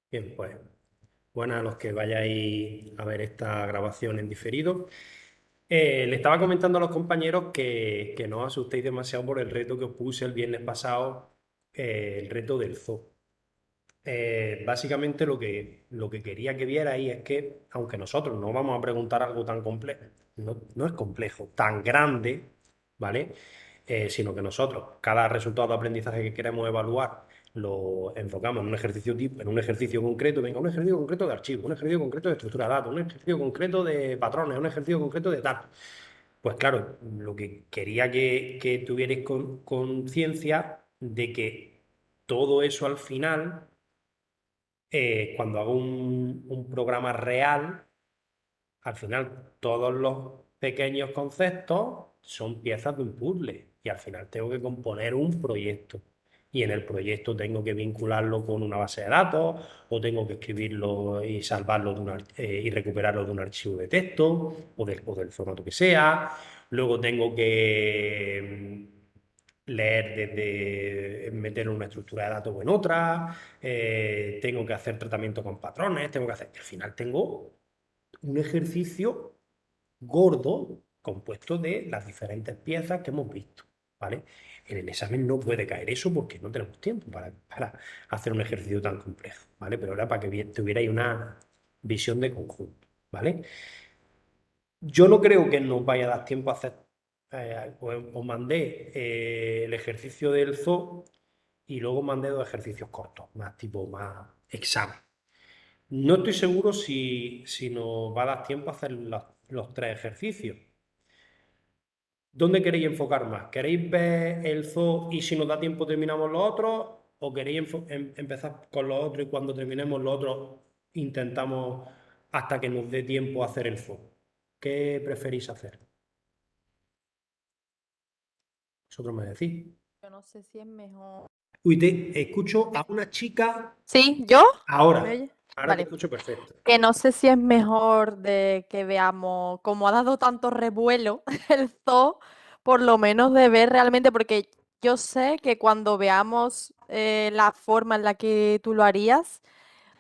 Bien, pues buenas a los que vayáis a ver esta grabación en diferido. Le estaba comentando a los compañeros que no os asustéis demasiado por el reto que os puse el viernes pasado, el reto del zoo. Básicamente lo que quería que vierais es que, aunque nosotros no vamos a preguntar algo tan complejo, no es complejo, tan grande, ¿vale? Sino que nosotros, cada resultado de aprendizaje que queremos evaluar, lo enfocamos en un ejercicio tipo, en un ejercicio concreto, venga, un ejercicio concreto de archivo, un ejercicio concreto de estructura de datos, un ejercicio concreto de patrones, un ejercicio concreto de tal. Pues claro, lo que quería que tuvierais conciencia de que todo eso al final, cuando hago un programa real, al final todos los pequeños conceptos son piezas de un puzzle y al final tengo que componer un proyecto. Y en el proyecto tengo que vincularlo con una base de datos o tengo que escribirlo y salvarlo y recuperarlo de un archivo de texto o del formato que sea. Luego tengo que leer desde meter una estructura de datos o en otra. Tengo que hacer tratamiento con patrones, tengo que hacer. Al final tengo un ejercicio gordo compuesto de las diferentes piezas que hemos visto, ¿vale? En el examen no puede caer eso porque no tenemos tiempo para hacer un ejercicio tan complejo, ¿vale? Pero era para que tuvierais una visión de conjunto, ¿vale? Yo no creo que nos vaya a dar tiempo a hacer, os mandé el ejercicio del zoo y luego mandé dos ejercicios cortos, más tipo, más examen. No estoy seguro si nos va a dar tiempo a hacer los tres ejercicios. ¿Dónde queréis enfocar más? ¿Queréis ver el zoo y si nos da tiempo terminamos los otros? ¿O queréis empezar con los otros y cuando terminemos los otros intentamos hasta que nos dé tiempo a hacer el zoo? ¿Qué preferís hacer? Vosotros me decís. Yo no sé si es mejor. Uy, te escucho a una chica ¿Sí? ¿Yo? ¿Me ahora. oye? Ahora te Vale. escucho perfecto. Que no sé si es mejor de que veamos, como ha dado tanto revuelo el zoo, por lo menos de ver realmente, porque yo sé que cuando veamos la forma en la que tú lo harías,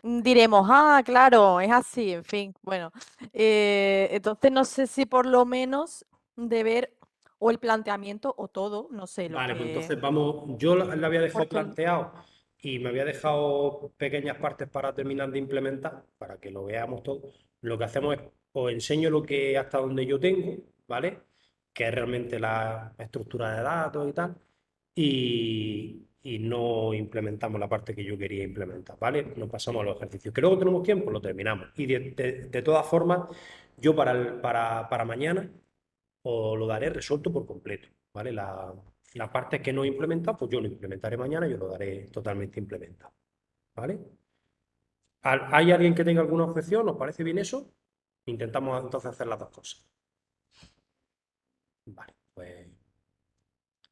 diremos, ah, claro, es así, en fin, bueno. Entonces no sé si por lo menos de ver o el planteamiento o todo, no sé, lo Vale, pues que... entonces vamos. Yo le había dejado Porque planteado y me había dejado pequeñas partes para terminar de implementar, para que lo veamos todo. Lo que hacemos es, os enseño lo que hasta donde yo tengo, ¿vale? Que es realmente la estructura de datos y tal, y no implementamos la parte que yo quería implementar, ¿vale? Nos pasamos a los ejercicios. Que luego tenemos tiempo, lo terminamos. Y de todas formas, yo para mañana os lo daré resuelto por completo, ¿vale? La parte que no he implementado, pues yo lo implementaré mañana y yo lo daré totalmente implementado, ¿vale? ¿Hay alguien que tenga alguna objeción? ¿Os parece bien eso? Intentamos entonces hacer las dos cosas. Vale, pues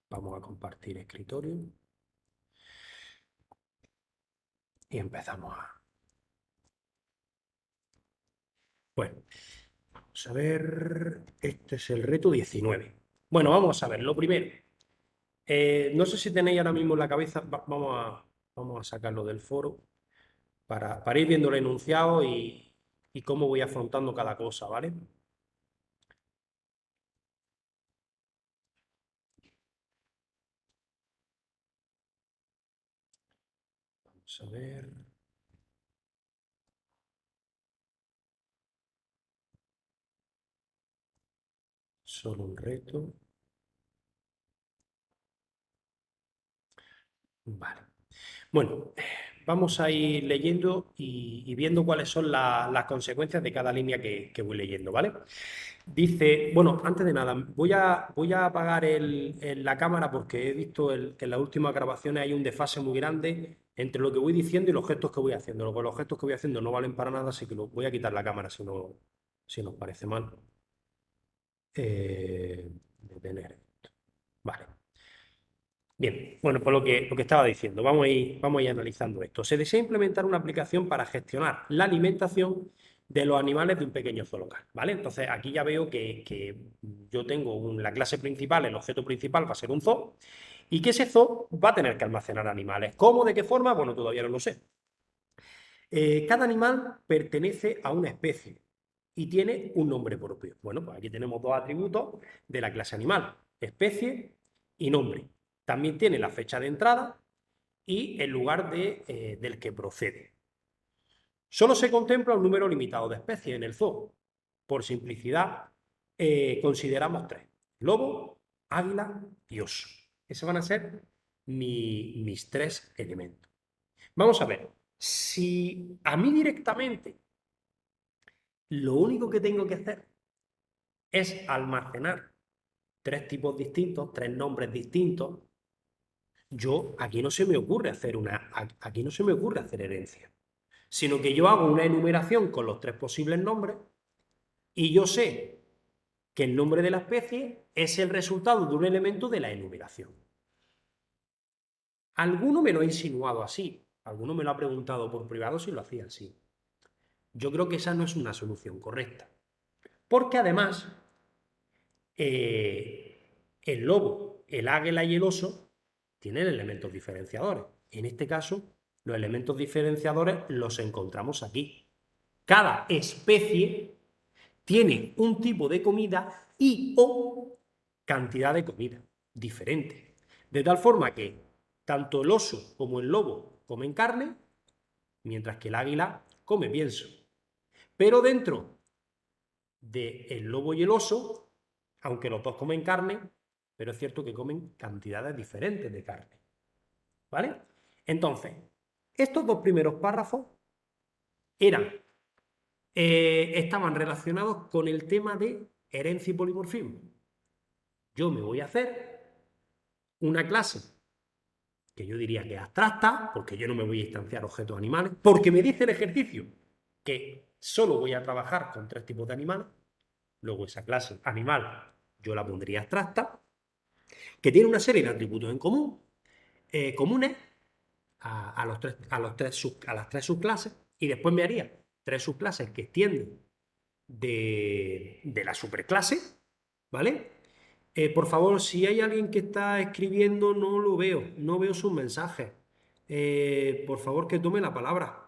vamos a compartir escritorio y empezamos a... Bueno, vamos a ver, este es el reto 19. Bueno, vamos a ver, lo primero. No sé si tenéis ahora mismo en la cabeza, vamos a sacarlo del foro para ir viendo el enunciado y cómo voy afrontando cada cosa, ¿vale? Vamos a ver. Solo un reto. Vale. Bueno, vamos a ir leyendo y viendo cuáles son las consecuencias de cada línea que voy leyendo, ¿vale? Dice, bueno, antes de nada, voy a apagar la cámara porque he visto que en las últimas grabaciones hay un desfase muy grande entre lo que voy diciendo y los gestos que voy haciendo. Los gestos que voy haciendo no valen para nada, así que voy a quitar la cámara si nos parece mal. Detener esto. Vale. Bien, bueno, pues lo que estaba diciendo, vamos a ir analizando esto. Se desea implementar una aplicación para gestionar la alimentación de los animales de un pequeño zoolocal, ¿vale? Entonces aquí ya veo que yo tengo la clase principal, el objeto principal va a ser un zoo, y que ese zoo va a tener que almacenar animales. ¿Cómo? ¿De qué forma? Bueno, todavía no lo sé. Cada animal pertenece a una especie y tiene un nombre propio. Bueno, pues aquí tenemos dos atributos de la clase animal, especie y nombre. También tiene la fecha de entrada y el lugar del que procede. Solo se contempla un número limitado de especies en el zoo. Por simplicidad, consideramos tres: lobo, águila y oso. Esos van a ser mis tres elementos. Vamos a ver, si a mí directamente lo único que tengo que hacer es almacenar tres tipos distintos, tres nombres distintos, aquí no se me ocurre aquí no se me ocurre hacer herencia, sino que yo hago una enumeración con los tres posibles nombres y yo sé que el nombre de la especie es el resultado de un elemento de la enumeración. Alguno me lo ha insinuado así, alguno me lo ha preguntado por privado si lo hacía así. Yo creo que esa no es una solución correcta, porque además el lobo, el águila y el oso tienen elementos diferenciadores. En este caso, los elementos diferenciadores los encontramos aquí. Cada especie tiene un tipo de comida y o cantidad de comida diferente. De tal forma que tanto el oso como el lobo comen carne, mientras que el águila come pienso. Pero dentro del lobo y el oso, aunque los dos comen carne, pero es cierto que comen cantidades diferentes de carne. ¿Vale? Entonces, estos dos primeros párrafos estaban relacionados con el tema de herencia y polimorfismo. Yo me voy a hacer una clase que yo diría que es abstracta, porque yo no me voy a instanciar objetos animales, porque me dice el ejercicio que solo voy a trabajar con tres tipos de animales. Luego esa clase animal yo la pondría abstracta, que tiene una serie de atributos en común, comunes a las tres subclases, y después me haría tres subclases que extienden de la superclase, ¿vale? Por favor, si hay alguien que está escribiendo, no lo veo, no veo sus mensajes. Por favor, que tome la palabra.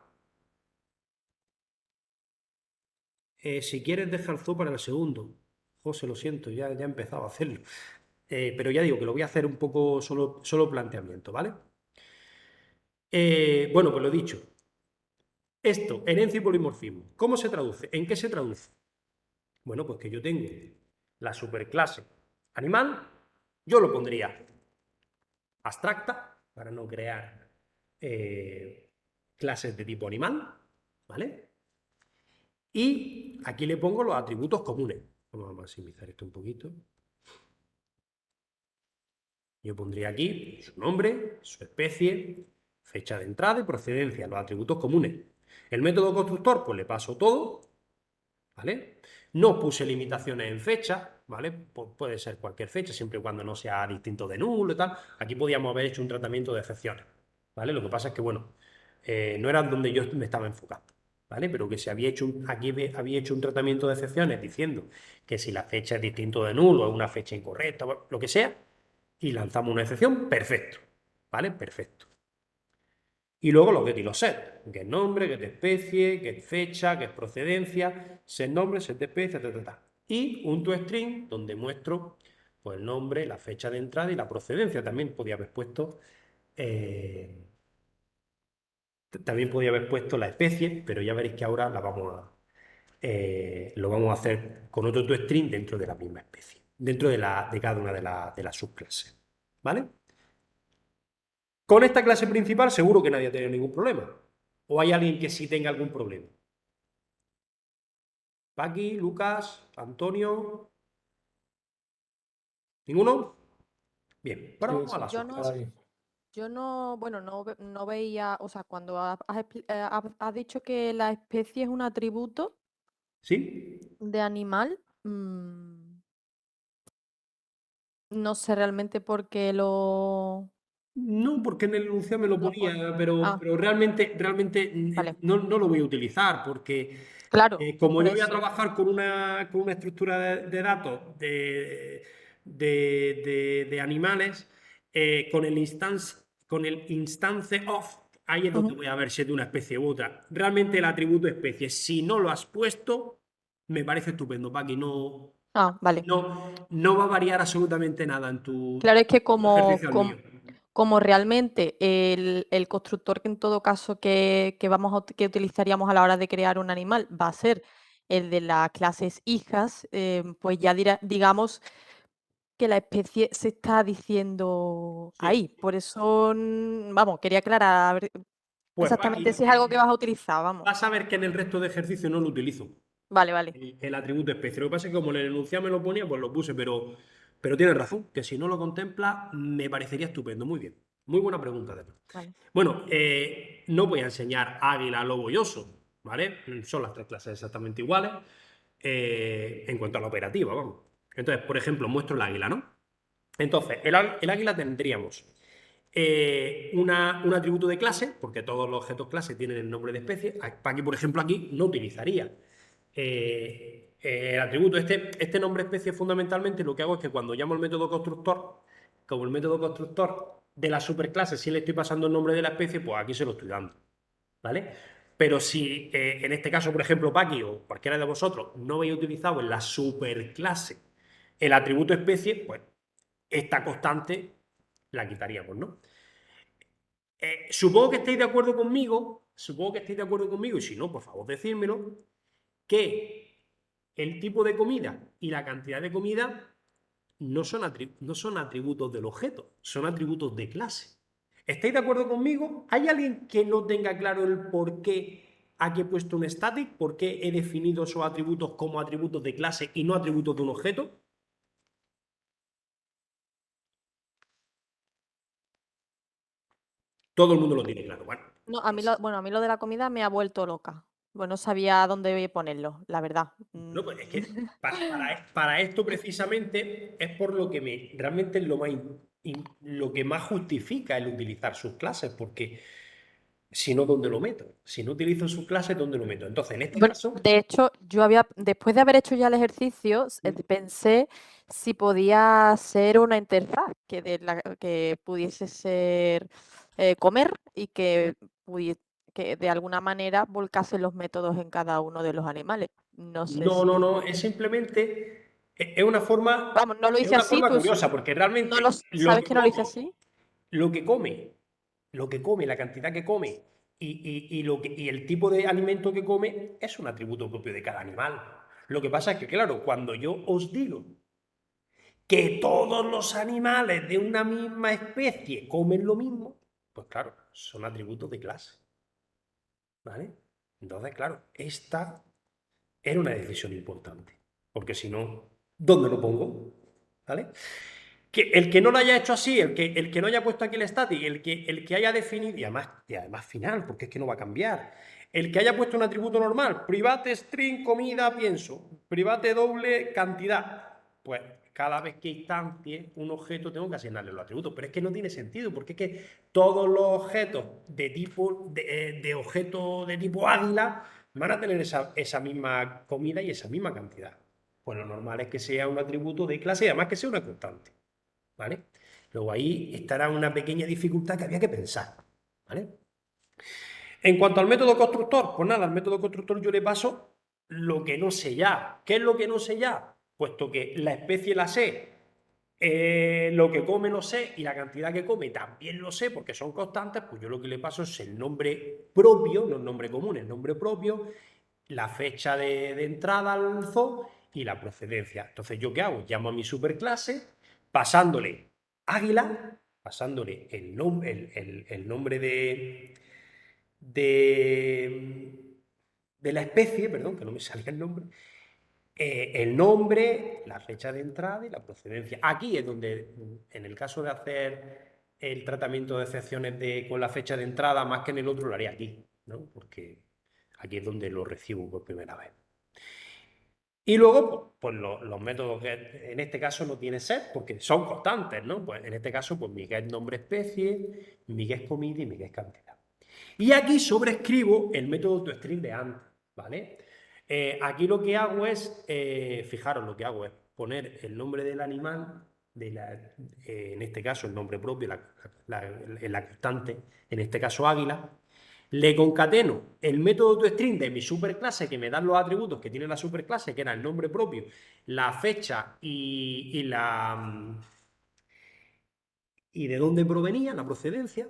Si quieres, deja el zoo para el segundo. José, lo siento, ya he empezado a hacerlo. Pero ya digo que lo voy a hacer un poco solo planteamiento, ¿vale? Bueno, pues lo dicho. Esto, herencia y polimorfismo. ¿Cómo se traduce? ¿En qué se traduce? Bueno, pues que yo tengo la superclase animal, yo lo pondría abstracta, para no crear clases de tipo animal, ¿vale? Y aquí le pongo los atributos comunes. Vamos a maximizar esto un poquito. Yo pondría aquí su nombre, su especie, fecha de entrada y procedencia, los atributos comunes. El método constructor, pues le paso todo, ¿vale? No puse limitaciones en fecha, ¿vale? Puede ser cualquier fecha, siempre y cuando no sea distinto de nulo y tal. Aquí podíamos haber hecho un tratamiento de excepciones, ¿vale? Lo que pasa es que, bueno, no era donde yo me estaba enfocando, ¿vale? Pero que se había hecho aquí había hecho un tratamiento de excepciones diciendo que si la fecha es distinto de nulo, es una fecha incorrecta, lo que sea, y lanzamos una excepción, perfecto, ¿vale? Perfecto. Y luego los get y los set, que es nombre, que es especie, que es fecha, que es procedencia, set nombre, set de especie, etc. Y un toString donde muestro pues, el nombre, la fecha de entrada y la procedencia. También podía haber puesto la especie, pero ya veréis que ahora lo vamos a hacer con otro toString dentro de la misma especie, dentro de cada una de las subclases. ¿Vale? Con esta clase principal seguro que nadie ha tenido ningún problema. ¿O hay alguien que sí tenga algún problema? Paqui, Lucas, Antonio. ¿Ninguno? Bien, ahora Sí, vamos a la Yo no, subclase. yo no, bueno, no veía, o sea, cuando has dicho que la especie es un atributo ¿Sí? de animal, no sé realmente por qué No, porque en el enunciado me lo lo ponía, pone. pero Ah, realmente vale, no lo voy a utilizar, porque claro, como por yo voy a eso. trabajar con una estructura de datos de animales, con el instance of ahí es donde Ujú. voy a ver si es de una especie u otra. Realmente el atributo especie, si no lo has puesto, me parece estupendo, Paqui. No, Ah, vale. no va a variar absolutamente nada en tu Claro, es que ejercicio al mío. como realmente el constructor que en todo caso que vamos que utilizaríamos a la hora de crear un animal va a ser el de las clases hijas, pues ya digamos que la especie se está diciendo Sí. ahí. Por eso, vamos, quería aclarar Pues exactamente Paqui, si es algo que vas a utilizar, vamos. vas a ver que en el resto de ejercicios no lo utilizo. Vale, vale. El atributo especie. Lo que pasa es que como en el enunciado me lo ponía, pues lo puse, pero tienes razón, que si no lo contempla, me parecería estupendo. Muy bien. Muy buena pregunta, además. Vale. Bueno, no voy a enseñar águila, lobo y oso, ¿vale? Son las tres clases exactamente iguales en cuanto a la operativa, vamos. Entonces, por ejemplo, muestro el águila, ¿no? Entonces, el águila tendríamos un atributo de clase, porque todos los objetos clase tienen el nombre de especie. Aquí, por ejemplo, aquí no utilizaría el atributo. Este nombre especie fundamentalmente lo que hago es que cuando llamo el método constructor, como el método constructor de la superclase sí le estoy pasando el nombre de la especie, pues aquí se lo estoy dando, ¿vale? Pero si en este caso, por ejemplo, Paqui o cualquiera de vosotros no habéis utilizado en la superclase el atributo especie, pues esta constante la quitaríamos, ¿no? Supongo que estéis de acuerdo conmigo, y si no, por favor, decírmelo, que el tipo de comida y la cantidad de comida no son atributos del objeto, son atributos de clase. ¿Estáis de acuerdo conmigo? ¿Hay alguien que no tenga claro el por qué aquí he puesto un static? ¿Por qué he definido esos atributos como atributos de clase y no atributos de un objeto? Todo el mundo lo tiene claro. Bueno, No, pues bueno, a mí lo de la comida me ha vuelto loca. Bueno, no sabía dónde ponerlo, la verdad. no, pues es que para esto precisamente es por lo que realmente es lo que más justifica el utilizar sus clases, porque si no, ¿dónde lo meto? Si no utilizo sus clases, ¿dónde lo meto? Entonces, en este Bueno, caso, de hecho, después de haber hecho ya el ejercicio, pensé si podía ser una interfaz que pudiese ser comer y que de alguna manera volcase los métodos en cada uno de los animales. No sé no, si, es simplemente, vamos, no lo es hice una así, forma curiosa, porque no realmente sabes que no lo hice así. lo que come, lo que come, la cantidad que come y el tipo de alimento que come es un atributo propio de cada animal. Lo que pasa es que, claro, cuando yo os digo que todos los animales de una misma especie comen lo mismo, pues claro, son atributos de clase, ¿vale? Entonces, claro, esta era una decisión importante, porque si no, ¿dónde lo pongo? ¿Vale? Que el que no lo haya hecho así, el que no haya puesto aquí el static, el que haya definido, y además final, porque es que no va a cambiar, el que haya puesto un atributo normal, private string comida pienso, private doble cantidad, pues cada vez que instancie un objeto tengo que asignarle los atributos, pero es que no tiene sentido, porque es que todos los objetos de objeto de tipo águila van a tener esa misma comida y esa misma cantidad. Pues lo normal es que sea un atributo de clase y además que sea una constante. ¿Vale? Luego ahí estará una pequeña dificultad que había que pensar, ¿vale? En cuanto al método constructor, pues nada, al método constructor yo le paso lo que no sé ya. ¿Qué es lo que no sé ya? Puesto que la especie la sé, lo que come lo sé y la cantidad que come también lo sé porque son constantes, pues yo lo que le paso es el nombre propio, no el nombre común, el nombre propio, la fecha de entrada al zoo y la procedencia. Entonces, ¿yo qué hago? Llamo a mi superclase pasándole águila, pasándole el nombre de, de la especie, perdón, que no me salía el nombre, la fecha de entrada y la procedencia. Aquí es donde, en el caso de hacer el tratamiento de excepciones con la fecha de entrada, más que en el otro, lo haría aquí, ¿no? Porque aquí es donde lo recibo por primera vez. Y luego, pues los métodos get, en este caso no tiene set, porque son constantes, ¿no? Pues en este caso, pues mi get nombre especie, mi get comida y mi get cantidad. Y aquí sobrescribo el método toString de antes, ¿vale? Aquí lo que hago es, fijaros, lo que hago es poner el nombre del animal, en este caso el nombre propio, la constante, en este caso águila, le concateno el método toString de mi superclase que me dan los atributos que tiene la superclase, que era el nombre propio, la fecha y de dónde provenía, la procedencia,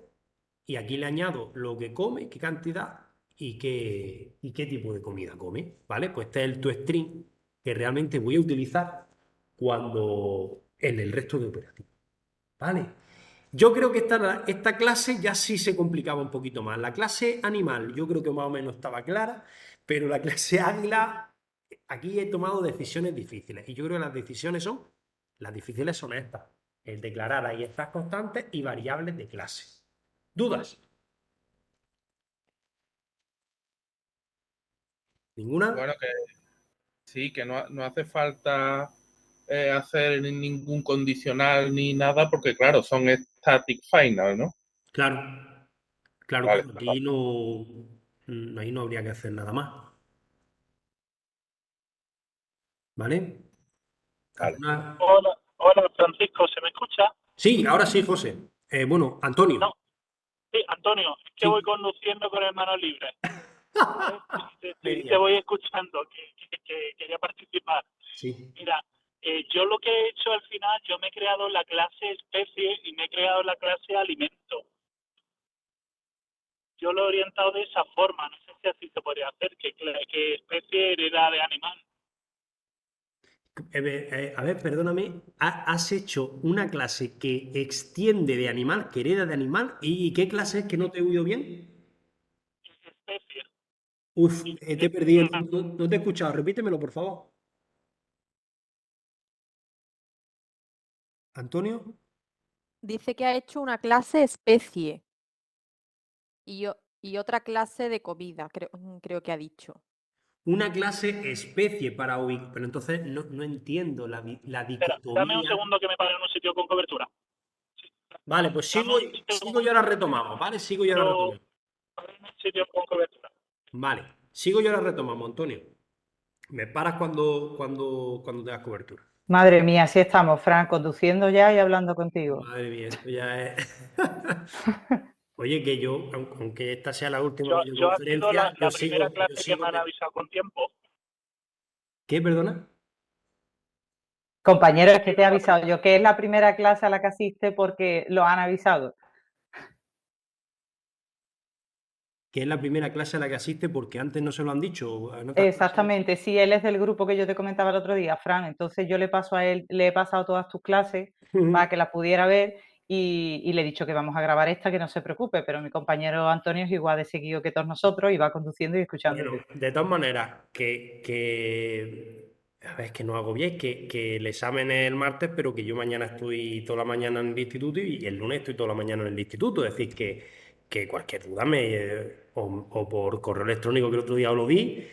y aquí le añado lo que come, qué cantidad y qué tipo de comida come, ¿vale? Pues este es el toString que realmente voy a utilizar cuando en el resto de operativos, ¿vale? Yo creo que esta clase ya sí se complicaba un poquito más. La clase animal yo creo que más o menos estaba clara, pero la clase águila, aquí he tomado decisiones difíciles. Y yo creo que las difíciles son estas. El declarar ahí estas constantes y variables de clase. ¿Dudas? ¿Ninguna? Bueno, que sí, que no hace falta hacer ningún condicional ni nada, porque claro, son static final, ¿no? Claro, claro, Vale, claro. Aquí no, ahí no habría que hacer nada más. ¿Vale? vale. ¿Alguna? Hola, hola Francisco, ¿se me escucha? Sí, ahora sí, José. Bueno, Antonio. No, sí, Antonio, es que voy Sí. conduciendo con el mano libre, ¿vale? Y te Vería. voy escuchando, que quería participar. Sí. Mira, yo lo que he hecho al final, yo me he creado la clase especie y me he creado la clase alimento. Yo lo he orientado de esa forma, no sé si así se podría hacer, que especie hereda de animal. A ver, perdóname, has hecho una clase que extiende de animal, que hereda de animal, ¿y qué clase es que no te he oído bien? Especie. Uf, Y te he perdido, no te he escuchado, repítemelo, por favor. Antonio, Dice que ha hecho una clase especie y otra clase de comida, creo que ha dicho. una clase especie para ubicar, pero entonces no entiendo la Espera, dame un dicotomía. segundo que me pare en un sitio con cobertura. Sí, Vale, pues dame sigo, un sigo y segundo ahora retomamos, ¿vale? Sigo y ahora retomamos. en un sitio con cobertura. Vale, sigo y ahora retomamos, Antonio. Me paras cuando tengas cobertura. Madre mía, así estamos, Fran, conduciendo ya y hablando contigo. Madre mía, esto ya es. Oye, que yo, aunque esta sea la última Yo ha sido videoconferencia, la primera clase que me han avisado con tiempo. ¿Qué, perdona? Compañero, Ha es que te sido he la avisado yo que es la primera clase a la que asiste porque lo han avisado. Que es la primera clase a la que asiste porque antes no se lo han dicho. En otras clases. Exactamente, sí, él es del grupo que yo te comentaba el otro día, Fran. Entonces yo le paso a él, le he pasado todas tus clases para que las pudiera ver y le he dicho que vamos a grabar esta, que no se preocupe, pero mi compañero Antonio es igual de seguido que todos nosotros y va conduciendo y Bueno, escuchándote. de todas maneras, a ver, que no hago bien, que el examen es el martes, pero que yo mañana estoy toda la mañana en el instituto y el lunes estoy toda la mañana en el instituto. Es decir, que cualquier duda o por correo electrónico que el otro día os lo di,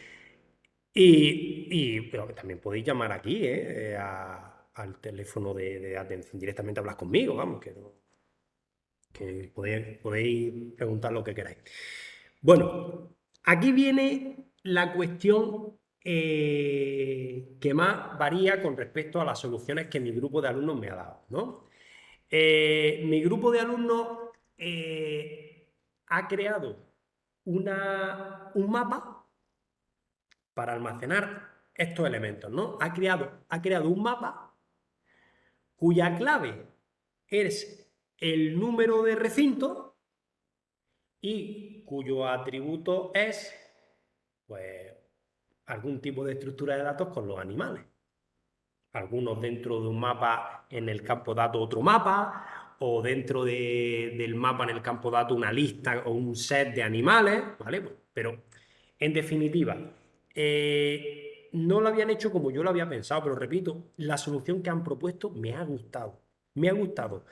pero que también podéis llamar aquí, al teléfono de atención, directamente hablas conmigo, vamos, que podéis preguntar lo que queráis. Bueno, aquí viene la cuestión que más varía con respecto a las soluciones que mi grupo de alumnos me ha dado, ¿no? Mi grupo de alumnos ha creado un mapa para almacenar estos elementos, ¿no? Ha creado un mapa cuya clave es el número de recinto y cuyo atributo es, pues, algún tipo de estructura de datos con los animales. Algunos dentro de un mapa en el campo dato otro mapa, o dentro del mapa en el campo dato una lista o un set de animales, ¿vale? Pero, en definitiva, no lo habían hecho como yo lo había pensado, pero repito, la solución que han propuesto me ha gustado. Me ha gustado.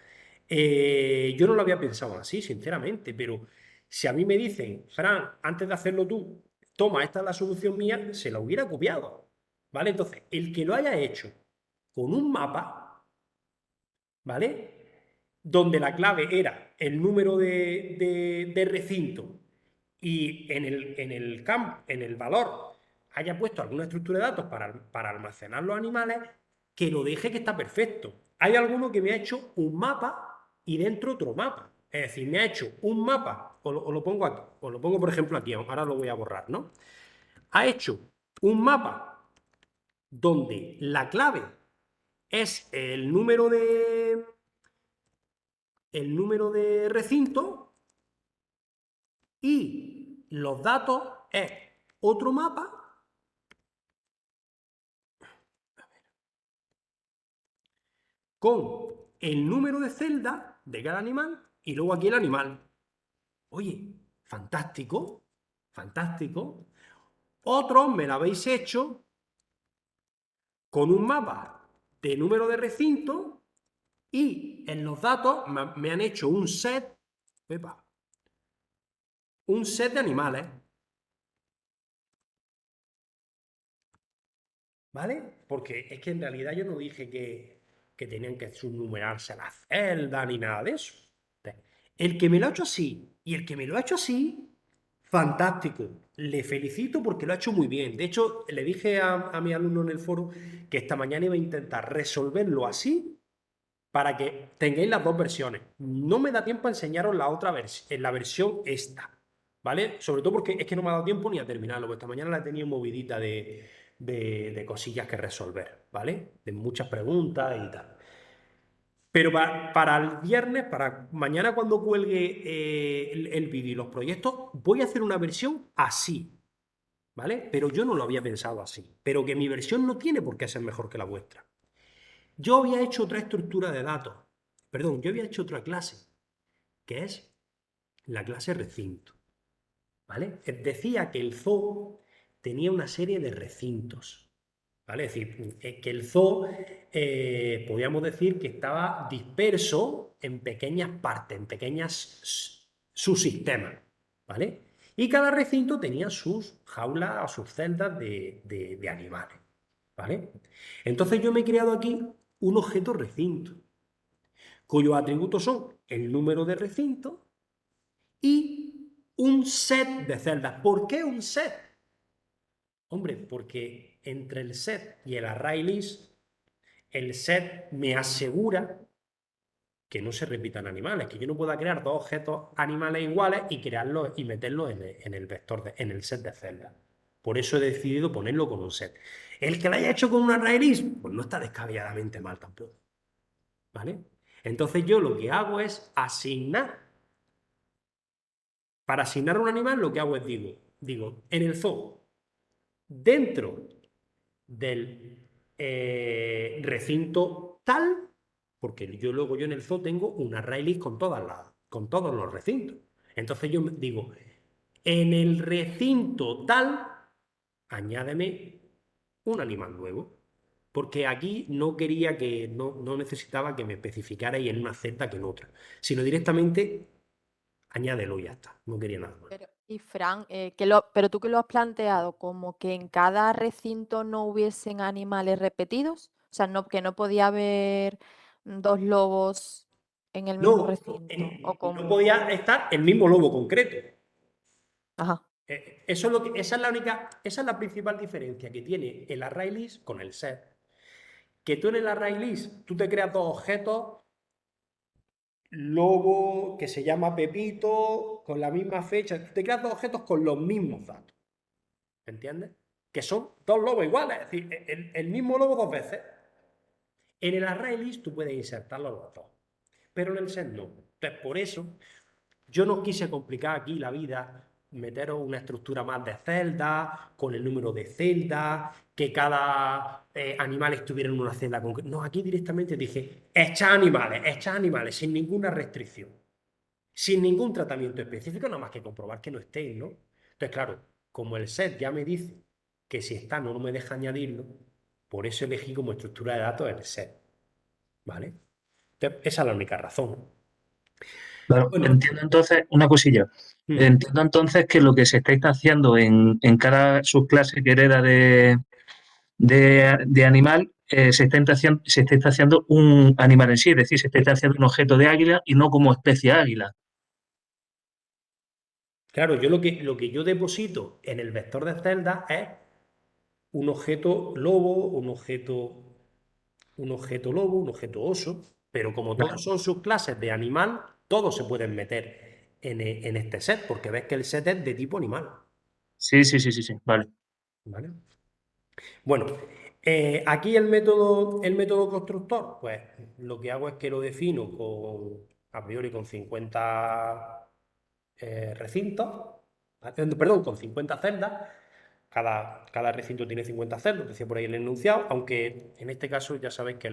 Yo no lo había pensado así, sinceramente, pero si a mí me dicen, Fran, antes de hacerlo tú, toma, esta es la solución mía, se la hubiera copiado. ¿Vale? Entonces, el que lo haya hecho con un mapa, ¿vale? Donde la clave era el número de recinto y en el valor haya puesto alguna estructura de datos para almacenar los animales, que lo deje, que está perfecto. hay alguno que me ha hecho un mapa y dentro otro mapa. Es decir, me ha hecho un mapa, os lo pongo aquí, os lo pongo por ejemplo aquí, ahora lo voy a borrar, ¿no? Ha hecho un mapa donde la clave es el número de recinto y los datos es otro mapa con el número de celdas de cada animal y luego aquí el animal. Oye, fantástico, fantástico. Otros me lo habéis hecho con un mapa de número de recintos y en los datos me han hecho un set de animales. ¿Vale? Porque es que en realidad yo no dije que tenían que subnumerarse las celdas ni nada de eso. El que me lo ha hecho así y el que me lo ha hecho así, fantástico. Le felicito porque lo ha hecho muy bien. De hecho, le dije a mi alumno en el foro que esta mañana iba a intentar resolverlo así para que tengáis las dos versiones. No me da tiempo a enseñaros la otra versión, la versión esta, ¿vale? Sobre todo porque es que no me ha dado tiempo ni a terminarlo, porque esta mañana la he tenido movidita de cosillas que resolver, ¿vale? De muchas preguntas y tal. Pero para el viernes, para mañana cuando cuelgue el vídeo y los proyectos, voy a hacer una versión así, ¿vale? Pero yo no lo había pensado así. Pero que mi versión no tiene por qué ser mejor que la vuestra. Yo había hecho otra estructura de datos. Perdón, yo había hecho otra clase, que es la clase recinto, ¿vale? Decía que el zoo tenía una serie de recintos, ¿vale? Es decir, que el zoo, podríamos decir que estaba disperso en pequeñas partes, en pequeñas subsistemas, ¿vale? Y cada recinto tenía sus jaulas o sus celdas de animales, ¿vale? Entonces yo me he creado aquí un objeto recinto, cuyos atributos son el número de recintos y un set de celdas. ¿Por qué un set? Hombre, porque entre el set y el array list, el set me asegura que no se repitan animales, que yo no pueda crear dos objetos animales iguales y crearlos y meterlos en el vector, en el set de celdas. Por eso he decidido ponerlo con un set. El que lo haya hecho con un array list, pues no está descabelladamente mal tampoco, ¿vale? Entonces yo lo que hago es asignar. Para asignar a un animal lo que hago es digo, en el zoo, dentro del recinto tal, porque luego yo en el zoo tengo un array list con todos los recintos. Entonces yo digo, en el recinto tal, añádeme un animal nuevo. Porque aquí no quería no necesitaba que me especificarais en una celda que en otra, sino directamente añádelo y ya está. No quería nada más. Y Fran, pero tú que lo has planteado como que en cada recinto no hubiesen animales repetidos, o sea, que no podía haber dos lobos en el mismo No, recinto, o no como... podía estar el mismo lobo concreto. Ajá. Esa es la principal diferencia que tiene el array list con el set. Que tú en el array list, tú te creas dos objetos, lobo que se llama Pepito, con la misma fecha, tú te creas dos objetos con los mismos datos. ¿Entiendes? Que son dos lobos iguales, es decir, el mismo lobo dos veces. En el array list tú puedes insertarlo los dos, pero en el set no. Entonces, por eso yo no quise complicar aquí la vida, meteros una estructura más de celdas, con el número de celdas, que cada animal estuviera en una celda concreta. No, aquí directamente dije, echar animales, sin ninguna restricción, sin ningún tratamiento específico, nada más que comprobar que no estéis, ¿no? Entonces, claro, como el set ya me dice que si está no me deja añadirlo, por eso elegí como estructura de datos el set, ¿vale? Entonces, esa es la única razón. Claro, Bueno. entiendo entonces una cosilla. Entiendo entonces que lo que se está instanciando en cada subclase que hereda de animal, se está instanciando un animal en sí, es decir, se está instanciando un objeto de águila y no como especie águila. Claro, yo lo que yo deposito en el vector de celdas es un objeto lobo, un objeto un objeto lobo, un objeto oso, pero como Claro. todos son subclases de animal, todos se pueden meter en este set, porque ves que el set es de tipo animal, Sí, sí, sí, sí, sí, vale. ¿vale? Bueno, aquí el método constructor, pues lo que hago es que lo defino a priori con 50 recintos, perdón, con 50 celdas. Cada recinto tiene 50 celdas, decía por ahí el enunciado, aunque en este caso ya sabéis que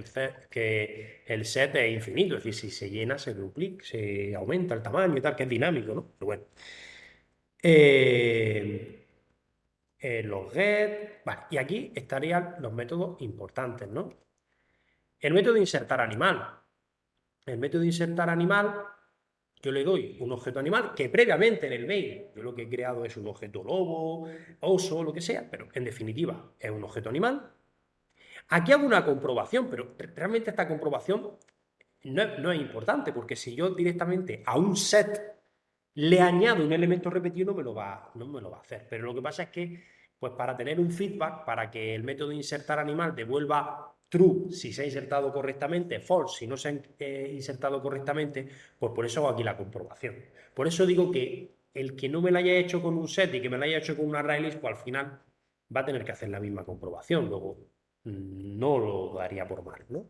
el set es infinito, es decir, si se llena, se duplica, se aumenta el tamaño y tal, que es dinámico, ¿no? Pero bueno. Los get, vale, y aquí estarían los métodos importantes, ¿no? El método de insertar animal. El método de insertar animal, yo le doy un objeto animal que previamente en el mail yo lo que he creado es un objeto lobo, oso, lo que sea, pero en definitiva es un objeto animal. Aquí hago una comprobación, pero realmente esta comprobación no es importante, porque si yo directamente a un set le añado un elemento repetido, no me lo va a hacer. Pero lo que pasa es que, pues para tener un feedback, para que el método de insertar animal devuelva true si se ha insertado correctamente, false si no se ha insertado correctamente, pues por eso hago aquí la comprobación. Por eso digo que el que no me lo haya hecho con un set y que me lo haya hecho con un ArrayList, pues al final va a tener que hacer la misma comprobación. Luego no lo daría por mal, ¿no?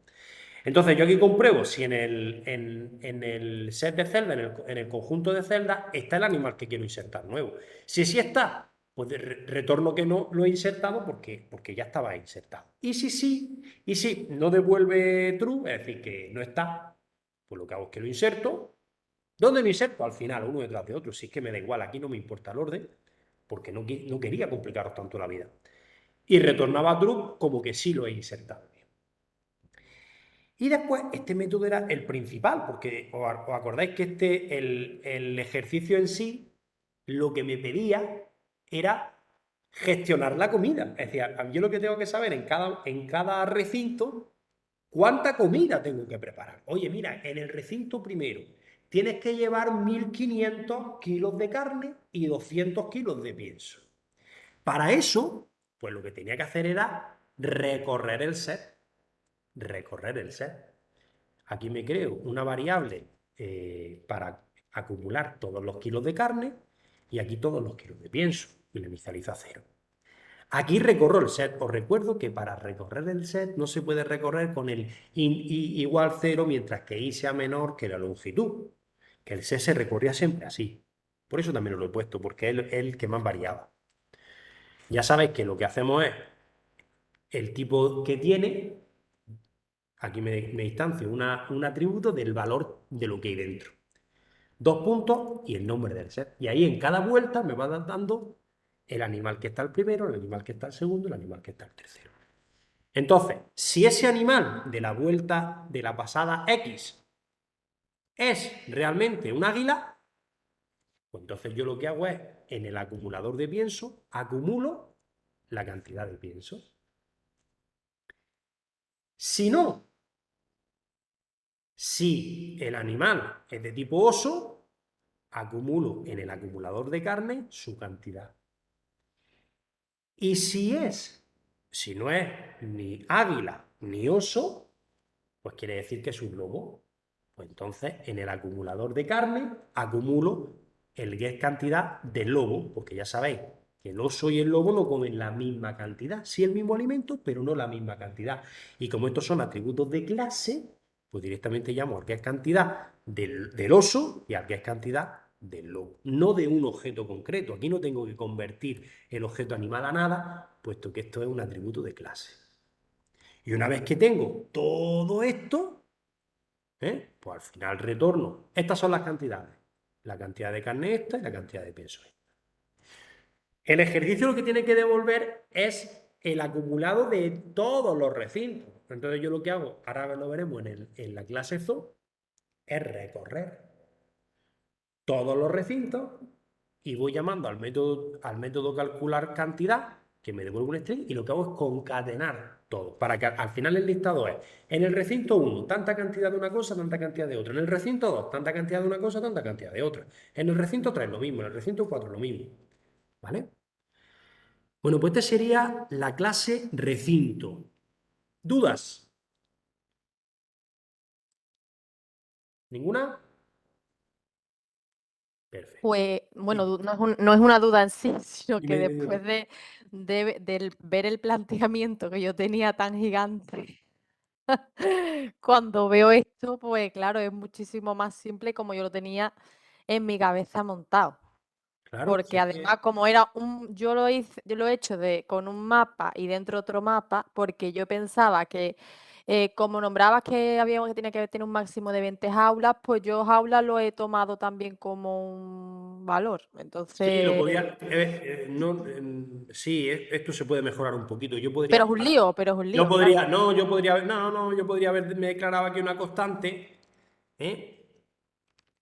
Entonces yo aquí compruebo si en el set de celdas, en el conjunto de celdas, está el animal que quiero insertar nuevo. Si sí está, pues retorno que no lo he insertado porque ya estaba insertado. Y si no devuelve true, es decir, que no está, pues lo que hago es que lo inserto. ¿Dónde lo inserto? Al final, uno detrás de otro. Si es que me da igual, aquí no me importa el orden, porque no quería complicaros tanto la vida. Y retornaba true como que sí lo he insertado. Y después, este método era el principal, porque os acordáis que el ejercicio en sí, lo que me pedía era gestionar la comida. Es decir, yo lo que tengo que saber en cada recinto, cuánta comida tengo que preparar. Oye, mira, en el recinto primero tienes que llevar 1500 kilos de carne y 200 kilos de pienso. Para eso, pues lo que tenía que hacer era recorrer el set. Recorrer el set. Aquí me creo una variable para acumular todos los kilos de carne y aquí todos los kilos de pienso y la inicializo a 0. Aquí recorro el set. Os recuerdo que para recorrer el set no se puede recorrer con el i igual 0 mientras que i sea menor que la longitud. Que el set se recorría siempre así. Por eso también lo he puesto, porque es el que más variaba. Ya sabéis que lo que hacemos es el tipo que tiene. Aquí me instancio un atributo del valor de lo que hay dentro. 2 puntos y el nombre del set. Y ahí en cada vuelta me va dando el animal que está el primero, el animal que está el segundo, el animal que está el tercero. Entonces, si ese animal de la vuelta de la pasada X es realmente un águila, pues entonces yo lo que hago es, en el acumulador de pienso, acumulo la cantidad de pienso. Si no, si el animal es de tipo oso, acumulo en el acumulador de carne su cantidad. Y si no es ni águila ni oso, pues quiere decir que es un lobo. Pues entonces en el acumulador de carne acumulo el get cantidad del lobo, porque ya sabéis que el oso y el lobo no comen la misma cantidad, sí el mismo alimento, pero no la misma cantidad. Y como estos son atributos de clase, pues directamente llamo al get cantidad del oso y al get cantidad del lobo, no de un objeto concreto. Aquí no tengo que convertir el objeto animal a nada, puesto que esto es un atributo de clase. Y una vez que tengo todo esto, pues al final retorno. Estas son las cantidades. La cantidad de carne esta y la cantidad de pienso esta. El ejercicio lo que tiene que devolver es el acumulado de todos los recintos. Entonces yo lo que hago, ahora lo veremos en la clase zoo, es recorrer todos los recintos y voy llamando al método calcular cantidad, que me devuelve un string, y lo que hago es concatenar todo, para que al final el listado es, en el recinto 1, tanta cantidad de una cosa, tanta cantidad de otra, en el recinto 2, tanta cantidad de una cosa, tanta cantidad de otra, en el recinto 3 lo mismo, en el recinto 4 lo mismo, ¿vale? Bueno, pues esta sería la clase recinto. ¿Dudas? ¿Ninguna? Perfecto. Pues, bueno, no es una duda en sí, sino que Dime, dime. después del ver el planteamiento que yo tenía tan gigante, cuando veo esto, pues claro, es muchísimo más simple como yo lo tenía en mi cabeza montado. Claro, si Porque es además, que, como era yo lo he hecho con un mapa y dentro otro mapa, porque yo pensaba que, como nombrabas que tenía que tener un máximo de 20 jaulas, pues yo jaulas lo he tomado también como un valor. sí, lo Entonces, podía. No, sí, esto se puede mejorar un poquito. Yo pero podría. es un lío, pero es un Yo lío, claro. podría. No, yo podría haber. No, no, yo podría haberme declarado aquí una constante. ¿Eh?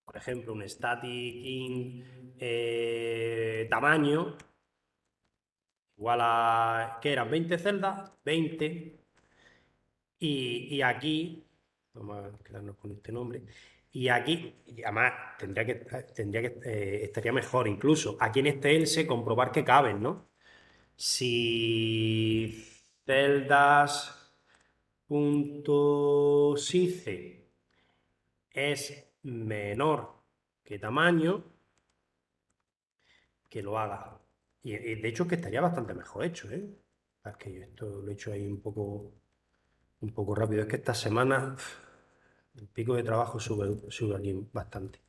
Por ejemplo, un static in tamaño igual a. ¿Qué eran? 20 celdas, 20. Y aquí, vamos a quedarnos con este nombre, y aquí, y además estaría mejor incluso, aquí en este else comprobar que caben, ¿no? Si celdas.size es menor que tamaño, que lo haga. Y de hecho que estaría bastante mejor hecho, ¿eh? Es que yo esto lo he hecho ahí un poco rápido. Es que esta semana el pico de trabajo sube aquí bastante.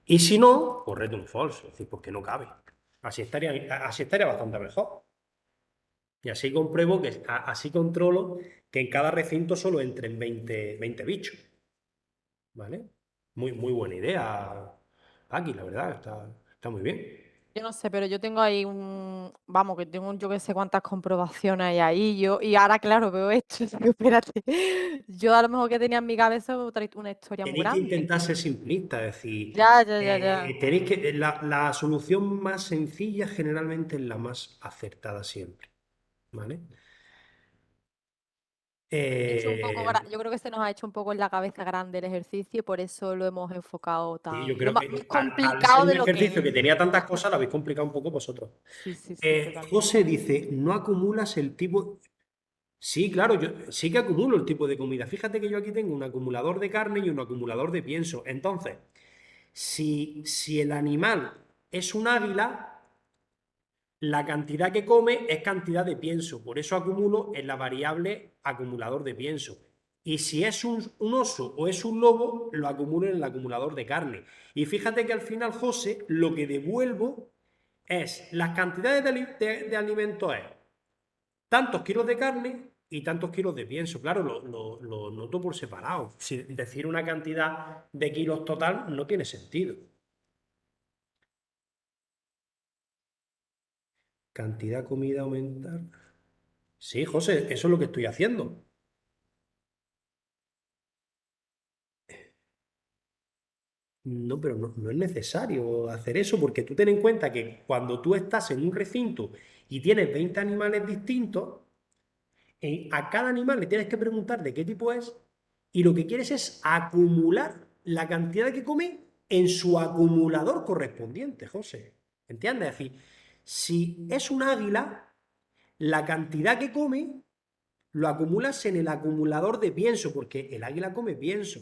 Y si no, pues return false, es decir, porque no cabe. Así estaría bastante mejor. Y así compruebo que, así controlo que en cada recinto solo entren 20 bichos. ¿Vale? Muy buena idea, Paqui, la verdad, está muy bien. Yo no sé, pero yo tengo ahí vamos, que tengo yo que sé cuántas comprobaciones hay ahí, y ahora claro, veo esto, y digo, espérate, yo a lo mejor que tenía en mi cabeza una historia muy Tenéis que grande. intentar ser simplista, es decir, Ya, ya, ya, ya. la solución más sencilla generalmente es la más acertada siempre, ¿vale? Hecho un poco, Eh, yo creo que se nos ha hecho un poco en la cabeza grande el ejercicio y por eso lo hemos enfocado y yo lo creo más que al ser complicado un de lo ejercicio que que es. tenía tantas cosas, lo habéis complicado un poco vosotros. Sí, sí, sí, totalmente. José dice, no acumulas el tipo. Sí, claro, yo sí que acumulo el tipo de comida. Fíjate que yo aquí tengo un acumulador de carne y un acumulador de pienso. Entonces, si el animal es un águila, la cantidad que come es cantidad de pienso. Por eso acumulo en la variable acumulador de pienso. Y si es un oso o es un lobo, lo acumulo en el acumulador de carne. Y fíjate que al final, José, lo que devuelvo es las cantidades de alimentos es tantos kilos de carne y tantos kilos de pienso. Claro, lo noto por separado. Si decir una cantidad de kilos total no tiene sentido. Cantidad comida aumentar. Sí, José, eso es lo que estoy haciendo. No, pero no es necesario hacer eso porque tú ten en cuenta que cuando tú estás en un recinto y tienes 20 animales distintos, a cada animal le tienes que preguntar de qué tipo es y lo que quieres es acumular la cantidad que come en su acumulador correspondiente, José. ¿Entiendes? Es decir, si es un águila, la cantidad que come lo acumulas en el acumulador de pienso, porque el águila come pienso.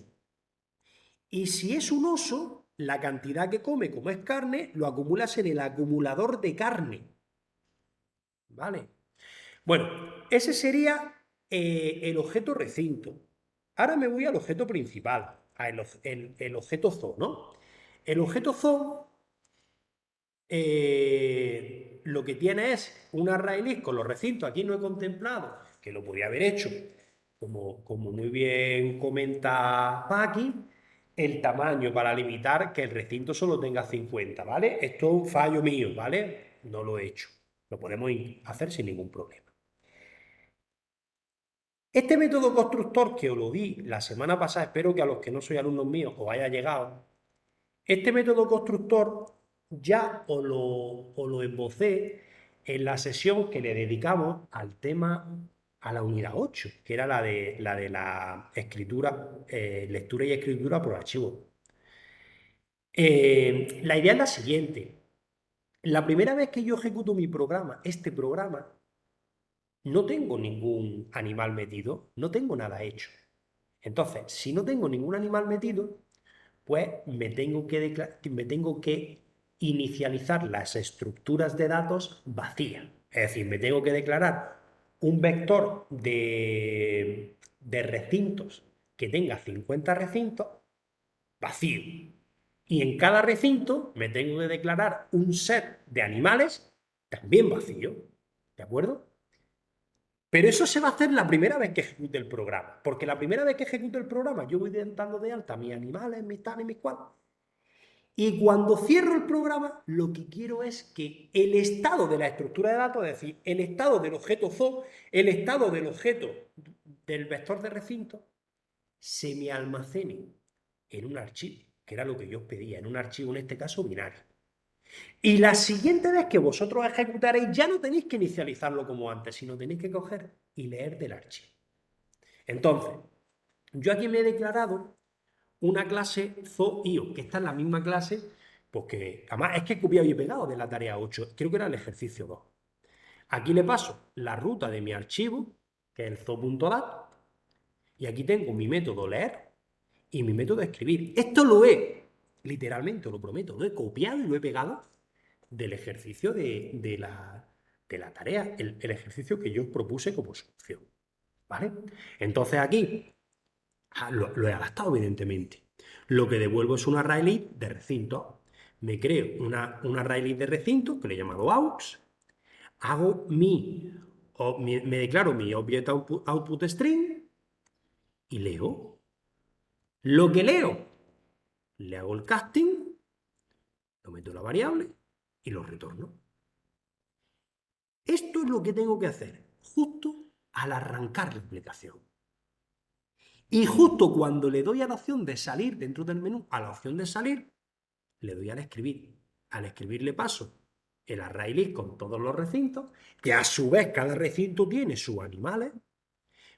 Y si es un oso, la cantidad que come, como es carne, lo acumulas en el acumulador de carne. ¿Vale? Bueno, ese sería el objeto recinto. Ahora me voy al objeto principal, el objeto zoo, ¿no? El objeto zoo lo que tiene es un array list con los recintos. Aquí no he contemplado, que lo podría haber hecho, como muy bien comenta Paqui, el tamaño para limitar que el recinto solo tenga 50, ¿vale? Esto es un fallo mío, ¿vale? No lo he hecho. Lo podemos hacer sin ningún problema. Este método constructor que os lo di la semana pasada, espero que a los que no sois alumnos míos os haya llegado. Este método constructor ya os lo esbocé en la sesión que le dedicamos al tema, a la unidad 8, que era la escritura, lectura y escritura por archivo. La idea es la siguiente. La primera vez que yo ejecuto mi programa, este programa, no tengo ningún animal metido, no tengo nada hecho. Entonces, si no tengo ningún animal metido, pues me tengo que inicializar las estructuras de datos vacías. Es decir, me tengo que declarar un vector de recintos que tenga 50 recintos vacío. Y en cada recinto me tengo que declarar un set de animales también vacío. ¿De acuerdo? Pero eso se va a hacer la primera vez que ejecute el programa. Porque la primera vez que ejecute el programa, yo voy dando de alta mis animales, mis tal y mis cual. Y cuando cierro el programa, lo que quiero es que el estado de la estructura de datos, es decir, el estado del objeto zoo, el estado del objeto del vector de recinto, se me almacene en un archivo, que era lo que yo os pedía, en un archivo, en este caso, binario. Y la siguiente vez que vosotros ejecutaréis, ya no tenéis que inicializarlo como antes, sino tenéis que coger y leer del archivo. Entonces, yo aquí me he declarado una clase zoo.io, que está en la misma clase, porque además es que he copiado y he pegado de la tarea 8, creo que era el ejercicio 2. Aquí le paso la ruta de mi archivo, que es el zoo.dat, y aquí tengo mi método leer y mi método escribir. Esto lo he, literalmente, lo prometo, lo he copiado y lo he pegado del ejercicio de la tarea, el ejercicio que yo os propuse como solución. ¿Vale? Entonces aquí lo he adaptado, evidentemente. Lo que devuelvo es un array list de recinto. Me creo un array list de recinto que le he llamado aux. Hago me declaro mi object output string y leo. Lo que leo, le hago el casting, lo meto en la variable y lo retorno. Esto es lo que tengo que hacer justo al arrancar la aplicación. Y justo cuando le doy a la opción de salir dentro del menú, a la opción de salir, le doy al escribir. Al escribir le paso el array list con todos los recintos, que a su vez cada recinto tiene sus animales.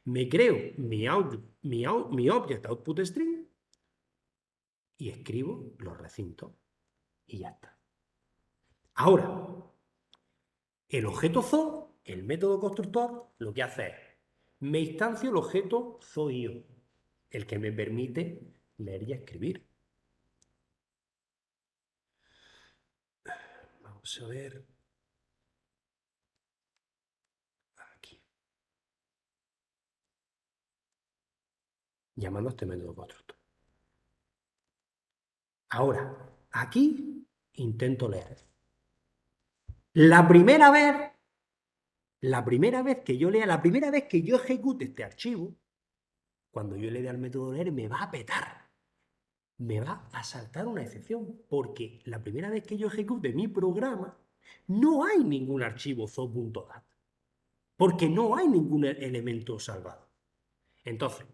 Me creo mi object output string y escribo los recintos. Y ya está. Ahora, el objeto zoo, el método constructor, lo que hace es, me instancio el objeto zoo.io, el que me permite leer y escribir. Vamos a ver. Aquí. Llamando a este método constructor. Ahora, aquí intento leer. La primera vez que yo lea, la primera vez que yo ejecute este archivo, cuando yo le dé al método leer, me va a petar. Me va a saltar una excepción, porque la primera vez que yo ejecute mi programa, no hay ningún archivo zoo.dat, porque no hay ningún elemento salvado. Entonces,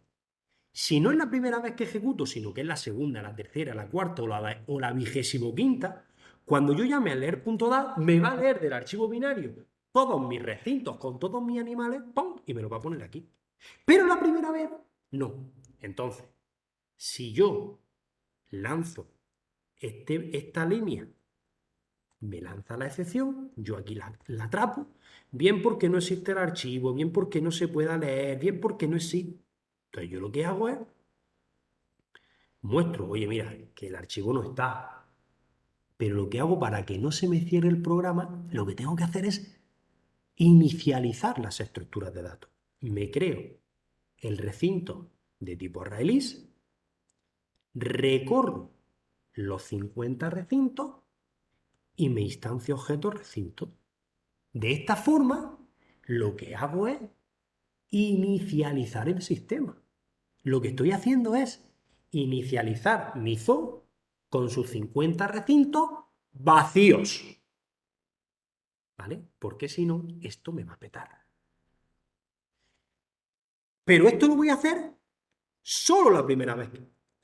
si no es la primera vez que ejecuto, sino que es la segunda, la tercera, la cuarta o la 25ª, cuando yo llame a leer.dat, me va a leer del archivo binario todos mis recintos con todos mis animales, ¡pum!, y me lo va a poner aquí. Pero la primera vez, no. Entonces, si yo lanzo esta línea, me lanza la excepción, yo aquí la atrapo, bien porque no existe el archivo, bien porque no se pueda leer, bien porque no existe. Entonces yo lo que hago es, muestro, oye, mira, que el archivo no está. Pero lo que hago para que no se me cierre el programa, lo que tengo que hacer es inicializar las estructuras de datos. Me creo el recinto de tipo array list, recorro los 50 recintos y me instancio objeto recinto. De esta forma, lo que hago es inicializar el sistema. Lo que estoy haciendo es inicializar mi zoo con sus 50 recintos vacíos. ¿Vale? Porque si no, esto me va a petar. Pero esto lo voy a hacer solo la primera vez.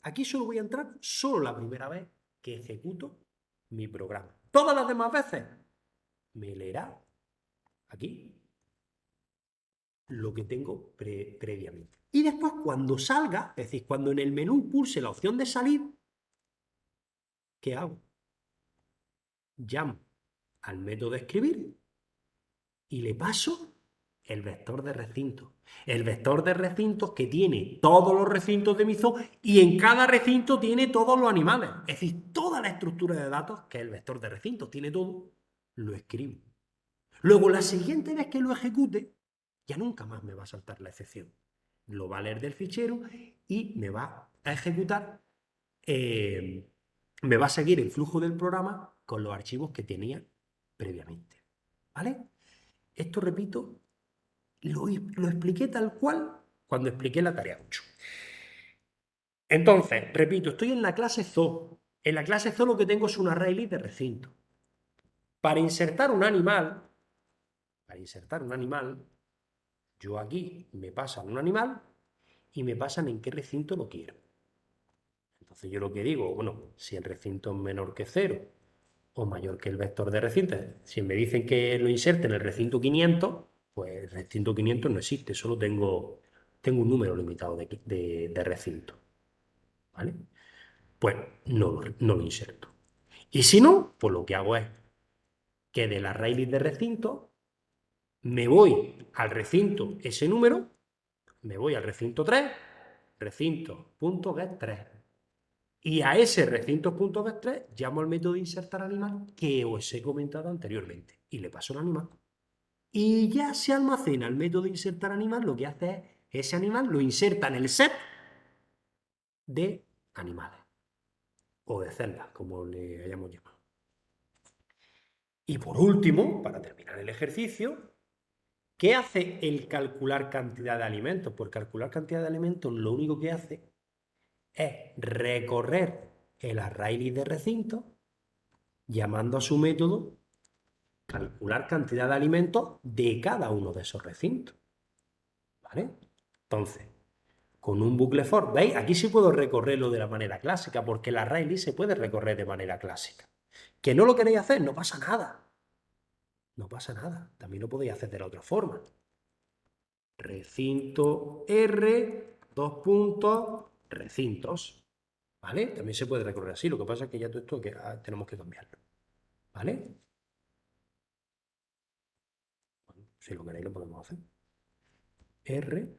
Aquí solo voy a entrar solo la primera vez que ejecuto mi programa. Todas las demás veces me leerá aquí lo que tengo previamente. Y después cuando salga, es decir, cuando en el menú pulse la opción de salir, ¿qué hago? Llamo al método escribir y le paso El vector de recinto. El vector de recintos que tiene todos los recintos de mi zoo y en cada recinto tiene todos los animales. Es decir, toda la estructura de datos, que es el vector de recintos, tiene todo, lo escribo. Luego, la siguiente vez que lo ejecute, ya nunca más me va a saltar la excepción. Lo va a leer del fichero y me va a ejecutar, me va a seguir el flujo del programa con los archivos que tenía previamente. ¿Vale? Esto, repito, lo expliqué tal cual cuando expliqué la tarea 8. Entonces, repito, estoy en la clase zoo. En la clase zoo lo que tengo es un array list de recinto. Para insertar un animal, yo aquí me pasan un animal y me pasan en qué recinto lo quiero. Entonces yo lo que digo, bueno, si el recinto es menor que 0 o mayor que el vector de recinto, si me dicen que lo inserte en el recinto 500, pues el recinto 500 no existe, solo tengo un número limitado de recintos. ¿Vale? Pues no lo inserto. Y si no, pues lo que hago es que del array list de recintos me voy al recinto ese número, me voy al recinto 3, recinto.get3. Y a ese recinto.get3 llamo al método de insertar animal que os he comentado anteriormente. Y le paso el animal. Y ya se almacena el método de insertar animal, lo que hace es, ese animal lo inserta en el set de animales. O de celdas, como le hayamos llamado. Y por último, para terminar el ejercicio, ¿qué hace el calcular cantidad de alimentos? Pues calcular cantidad de alimentos lo único que hace es recorrer el array list de recintos llamando a su método calcular cantidad de alimentos de cada uno de esos recintos. ¿Vale? Entonces, con un bucle for, ¿veis? Aquí sí puedo recorrerlo de la manera clásica, porque el array list se puede recorrer de manera clásica. ¿Que no lo queréis hacer? No pasa nada. No pasa nada. También lo podéis hacer de la otra forma. Recinto R, recintos. ¿Vale? También se puede recorrer así. Lo que pasa es que ya todo esto tenemos que cambiarlo. ¿Vale? Bueno, si lo queréis lo podemos hacer. R,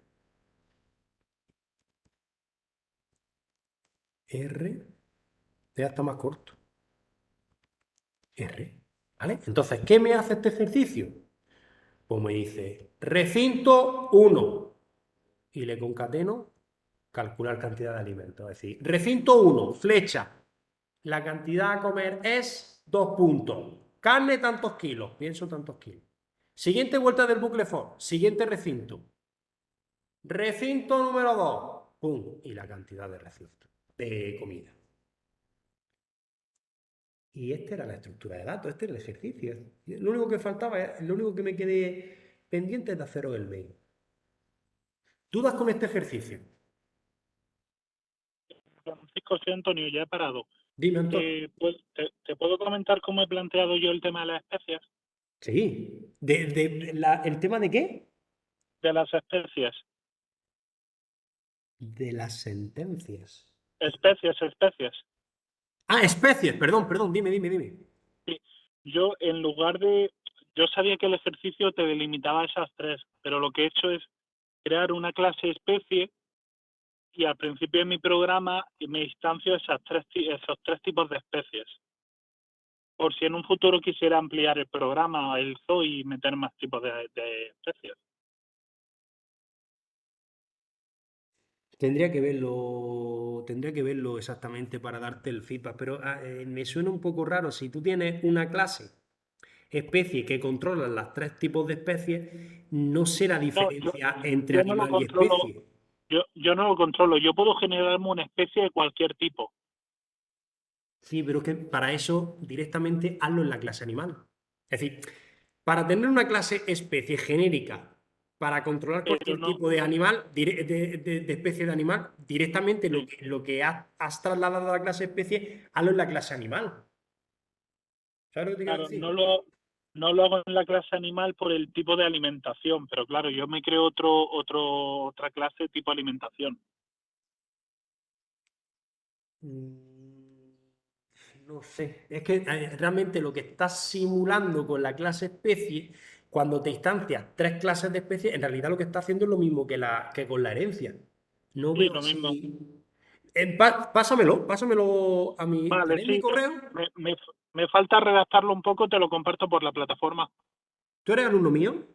ya está más corto. R. ¿Vale? Entonces, ¿qué me hace este ejercicio? Pues me dice recinto 1 y le concateno calcular cantidad de alimentos. Es decir, recinto 1, flecha. La cantidad a comer es 2 puntos. Carne tantos kilos, pienso tantos kilos. Siguiente vuelta del bucle for, siguiente recinto. Recinto número 2, pum, y la cantidad de recinto, de comida. Y esta era la estructura de datos, este era el ejercicio. Lo único que faltaba, lo único que me quedé pendiente es de haceros el mail. ¿Dudas con este ejercicio? Francisco, soy Antonio, ya he parado. Dime, Antonio. Pues, ¿te puedo comentar cómo he planteado yo el tema de las especies? Sí. ¿El tema de qué? De las especies. De las sentencias. Especies. Ah, especies, perdón, dime. Sí. Yo, en lugar de... Yo sabía que el ejercicio te delimitaba esas tres, pero lo que he hecho es crear una clase especie y al principio de mi programa me instancio esos tres tipos de especies. Por si en un futuro quisiera ampliar el programa, el zoo, y meter más tipos de especies. Tendría que verlo exactamente para darte el feedback, pero me suena un poco raro. Si tú tienes una clase especie que controla los tres tipos de especies, no será diferencia entre yo no animal lo y controlo. especie. Yo no lo controlo. Yo puedo generarme una especie de cualquier tipo. Sí, pero es que para eso directamente hazlo en la clase animal. Es decir, para tener una clase especie genérica, para controlar cualquier tipo de animal, de especie de animal, directamente lo que has trasladado a la clase especie, hazlo en la clase animal. ¿Sabes lo que te quiero Claro, decir? no lo hago en la clase animal por el tipo de alimentación, pero claro, yo me creo otra clase tipo alimentación. No sé, es que realmente lo que estás simulando con la clase especie cuando te instancias 3 clases de especies, en realidad lo que está haciendo es lo mismo que con la herencia. No Sí, veo lo mismo. así. Pásamelo a mi. Vale, ¿Tenéis mi sí. correo? Me falta redactarlo un poco, te lo comparto por la plataforma. ¿Tú eres alumno mío?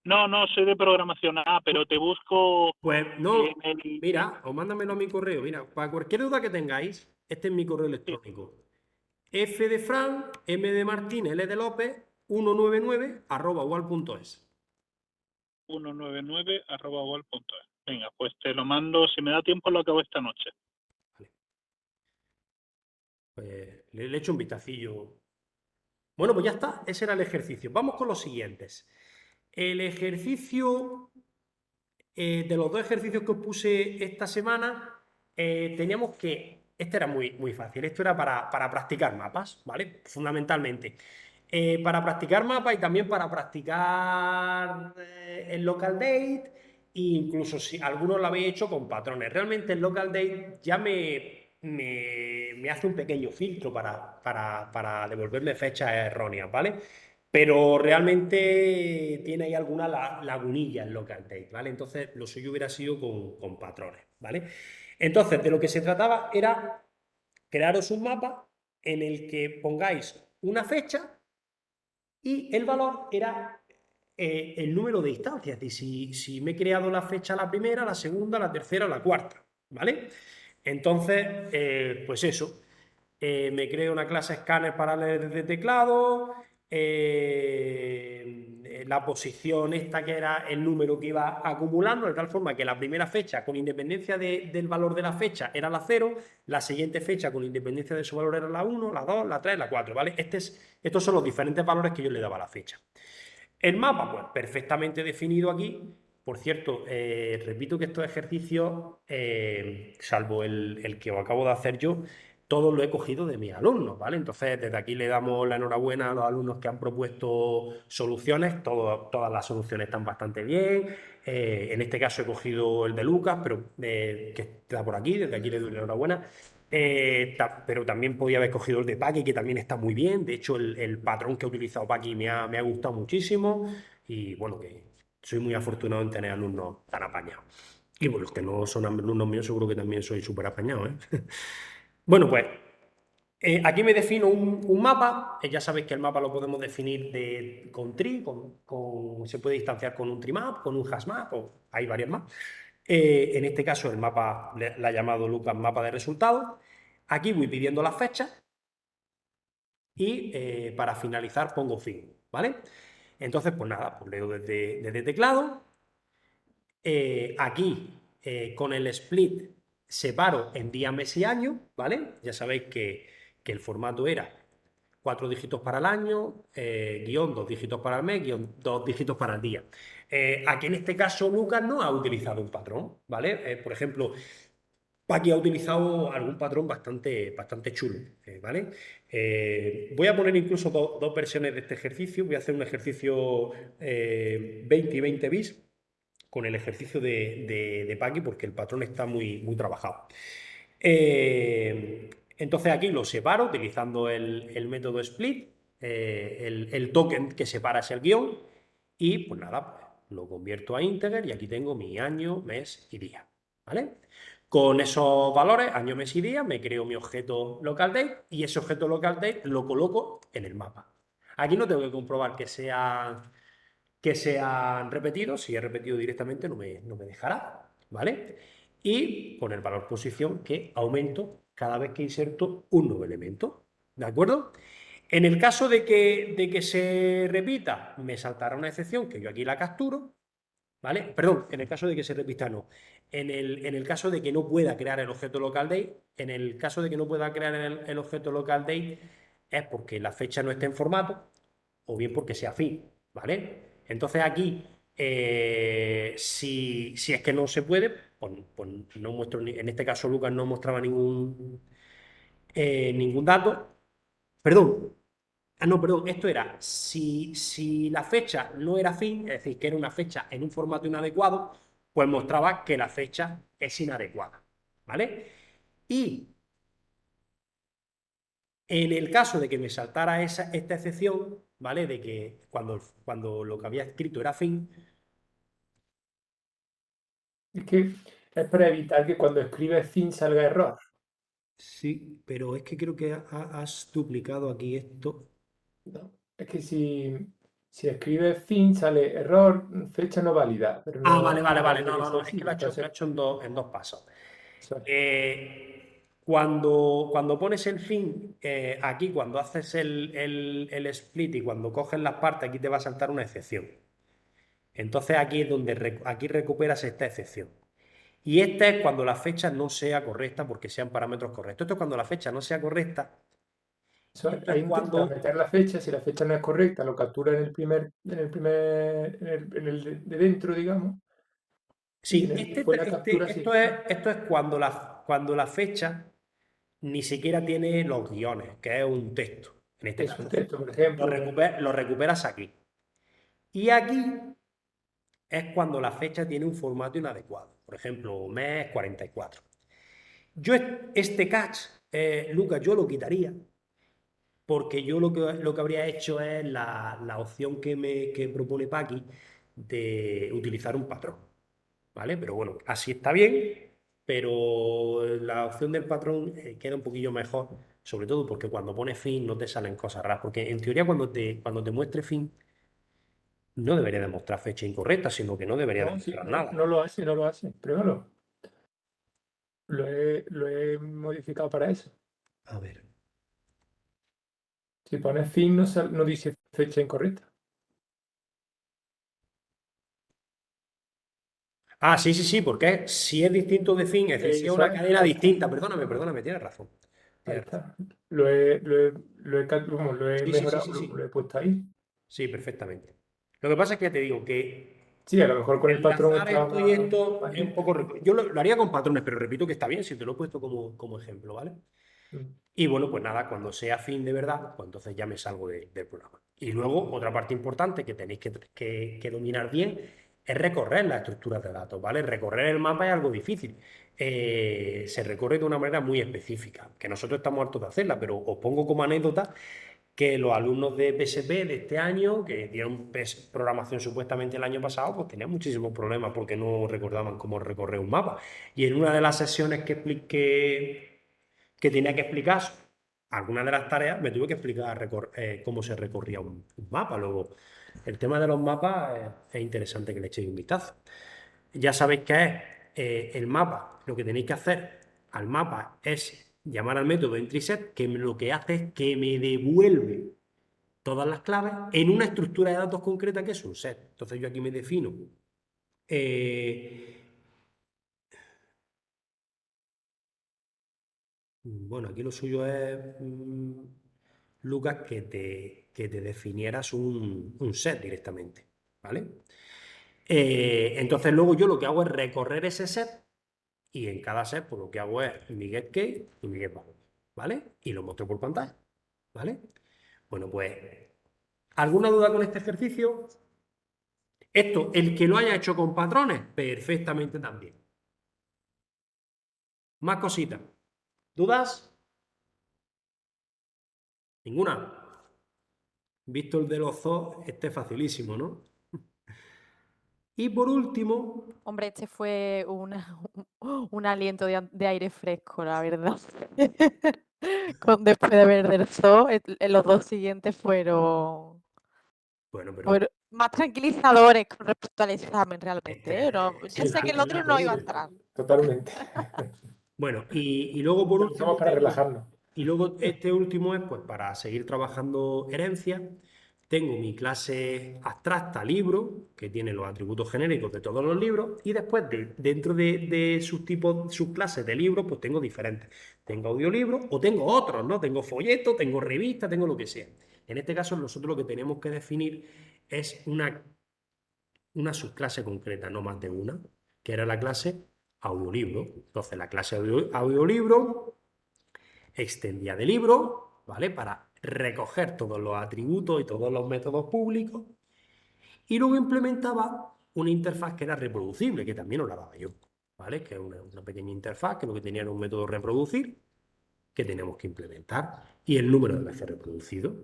No, soy de programación A, pero te busco Pues en no, el... mira, o mándamelo a mi correo. Mira, para cualquier duda que tengáis, este es mi correo Sí, electrónico. F de Fran, M de Martín, L de López, 199@ual.es. 199@ual.es. Venga, pues te lo mando, si me da tiempo lo acabo esta noche. Vale. Pues le echo un vistacillo. Bueno, pues ya está, ese era el ejercicio. Vamos con los siguientes. El ejercicio, de los 2 ejercicios que os puse esta semana, teníamos que, este era muy fácil, esto era para practicar mapas, ¿vale? Fundamentalmente. Para practicar mapas y también para practicar el local date, e incluso si algunos lo habéis hecho con patrones. Realmente el local date ya me hace un pequeño filtro para devolverme fechas erróneas, ¿vale? Pero realmente tiene ahí alguna lagunilla en local date, ¿vale? Entonces lo suyo hubiera sido con patrones, ¿vale? Entonces de lo que se trataba era crearos un mapa en el que pongáis una fecha y el valor era el número de instancias. Es decir, si me he creado la fecha la primera, la segunda, la tercera, la cuarta, ¿vale? Entonces, pues eso, me creo una clase escáner para leer desde teclado, la posición esta que era el número que iba acumulando, de tal forma que la primera fecha, con independencia del valor de la fecha, era la 0, la siguiente fecha, con independencia de su valor, era la 1, la 2, la 3, la 4, ¿vale? Estos son los diferentes valores que yo le daba a la fecha. El mapa, pues perfectamente definido aquí. Por cierto, repito que estos ejercicios, salvo el que os acabo de hacer yo, todos lo he cogido de mis alumnos, ¿vale? Entonces, desde aquí le damos la enhorabuena a los alumnos que han propuesto soluciones. Todas las soluciones están bastante bien. En este caso he cogido el de Lucas, pero que está por aquí, desde aquí le doy la enhorabuena. Pero también podía haber cogido el de Paqui, que también está muy bien. De hecho, el patrón que ha utilizado Paqui me ha gustado muchísimo. Y bueno, que soy muy afortunado en tener alumnos tan apañados. Y bueno, los que no son alumnos míos, seguro que también soy súper apañado, ¿eh? Bueno, pues aquí me defino un mapa. Ya sabéis que el mapa lo podemos definir con tree, se puede instanciar con un tree map, con un hash map, o hay varias más. En este caso el mapa la ha llamado Lucas mapa de resultados. Aquí voy pidiendo las fechas y para finalizar pongo fin, ¿vale? Entonces, pues nada, pues leo desde teclado. Aquí con el split separo en día, mes y año, ¿vale? Ya sabéis que el formato era 4 dígitos para el año, guión 2 dígitos para el mes, guión 2 dígitos para el día. Aquí en este caso Lucas no ha utilizado un patrón, ¿vale? Por ejemplo, Paqui ha utilizado algún patrón bastante chulo, ¿vale? Voy a poner incluso dos versiones de este ejercicio. Voy a hacer un ejercicio 20 y 20 bis con el ejercicio de Paqui porque el patrón está muy trabajado. Entonces aquí lo separo utilizando el método split, el token que separa es el guión y pues nada, pues, lo convierto a integer y aquí tengo mi año, mes y día, ¿vale? Con esos valores, año, mes y día, me creo mi objeto localDate y ese objeto localDate lo coloco en el mapa. Aquí no tengo que comprobar que sean repetidos. Si he repetido directamente no me dejará, ¿vale? Y con el valor posición que aumento cada vez que inserto un nuevo elemento, ¿de acuerdo? En el caso de que se repita, me saltará una excepción que yo aquí la capturo, ¿vale? Perdón, en el caso de que se repita no. En el caso de que no pueda crear el objeto localDate, en el caso de que no pueda crear el objeto localDate es porque la fecha no esté en formato o bien porque sea fin, ¿vale? Entonces aquí, si es que no se puede, pues no muestro, en este caso Lucas no mostraba ningún dato. Perdón, no, perdón, esto era, si la fecha no era fin, es decir, que era una fecha en un formato inadecuado, pues mostraba que la fecha es inadecuada, ¿vale? Y en el caso de que me saltara esta excepción, ¿vale? De que cuando lo que había escrito era fin. Es que es para evitar que cuando escribes fin salga error. Sí, pero es que creo que has duplicado aquí esto. No, es que si escribes fin sale error, fecha no válida, pero Ah, no vale. tiene No, que no, no. ser Es así. que lo ha hecho Entonces, en dos pasos. eso es. Cuando pones el fin, aquí cuando haces el split y cuando coges las partes, aquí te va a saltar una excepción. Entonces aquí es donde aquí recuperas esta excepción. Y esta es cuando la fecha no sea correcta porque sean parámetros correctos. Esto es cuando la fecha no sea correcta. Eso Y es, esto ahí es intentas cuando... meter la fecha, si la fecha no es correcta, lo captura en el de dentro, digamos, y Sí, en el fuera captura sí. esto es cuando la fecha ni siquiera tiene los guiones, que es un texto, en este Es caso. un texto, por ejemplo. Lo recuperas aquí. Y aquí es cuando la fecha tiene un formato inadecuado. Por ejemplo, mes 44. Yo este catch, Lucas, yo lo quitaría, porque yo lo que habría hecho es la opción que propone Paqui de utilizar un patrón, ¿vale? Pero bueno, así está bien, pero la opción del patrón queda un poquillo mejor, sobre todo porque cuando pones fin no te salen cosas raras, porque en teoría cuando te muestre fin no debería demostrar fecha incorrecta, sino que no debería No, sí, demostrar no, nada. no lo hace. Pruébalo. Lo he modificado para eso. A ver. Si pones fin, no dice fecha incorrecta. Ah, sí, porque si es distinto de fin, es decir, si es Eso una es. cadena distinta, perdóname, tienes razón. Ahí Tienes razón. está. Lo he Sí. mejorado, lo he puesto ahí. Sí, perfectamente. Lo que pasa es que ya te digo que Sí, a lo mejor con el patrón enlazar está esto y más, esto más es un limpio. poco... Yo lo haría con patrones, pero repito que está bien si te lo he puesto como ejemplo, ¿vale? Mm. Y bueno, pues nada, cuando sea fin de verdad, pues entonces ya me salgo del programa. Y luego, otra parte importante que tenéis que dominar bien es recorrer las estructuras de datos, ¿vale? Recorrer el mapa es algo difícil. Se recorre de una manera muy específica, que nosotros estamos hartos de hacerla, pero os pongo como anécdota que los alumnos de PSP de este año, que dieron programación supuestamente el año pasado, pues tenían muchísimos problemas porque no recordaban cómo recorrer un mapa. Y en una de las sesiones que tenía que explicar algunas de las tareas, me tuve que explicar cómo se recorría un mapa. Luego, el tema de los mapas es interesante que le echéis un vistazo. Ya sabéis que es el mapa. Lo que tenéis que hacer al mapa es llamar al método entryset, que lo que hace es que me devuelve todas las claves en una estructura de datos concreta que es un set. Entonces yo aquí me defino bueno, aquí lo suyo es, Lucas, que te definieras un set directamente, ¿vale? Entonces luego yo lo que hago es recorrer ese set y en cada set pues lo que hago es mi getCase y mi getValue, ¿vale? Y lo muestro por pantalla, ¿vale? Bueno, pues, ¿alguna duda con este ejercicio? Esto, el que lo haya hecho con patrones, perfectamente también. Más cositas. ¿Dudas? Ninguna. Visto el de los zoos, este es facilísimo, ¿no? Y por último, Hombre, este fue un aliento de aire fresco, la verdad. Después de ver del zoo, los dos siguientes fueron bueno, pero más tranquilizadores con respecto al examen realmente, ¿eh? Yo Sí, sé que el otro no iba a entrar. totalmente. bueno, y luego por Lo usamos último para relajarnos. y luego este último es pues para seguir trabajando herencia. Tengo mi clase abstracta libro, que tiene los atributos genéricos de todos los libros, y después dentro de sus tipos, sus clases de libros, pues tengo diferentes. Tengo audiolibros o tengo otros, ¿no? Tengo folletos, tengo revistas, tengo lo que sea. En este caso, nosotros lo que tenemos que definir es una subclase concreta, no más de una, que era la clase audiolibro. Entonces, la clase audiolibro extendía de libro, ¿vale? Para recoger todos los atributos y todos los métodos públicos. Y luego implementaba una interfaz que era reproducible, que también os la daba yo, ¿vale? Que es una pequeña interfaz que lo que tenía era un método reproducir que tenemos que implementar y el número de veces reproducido.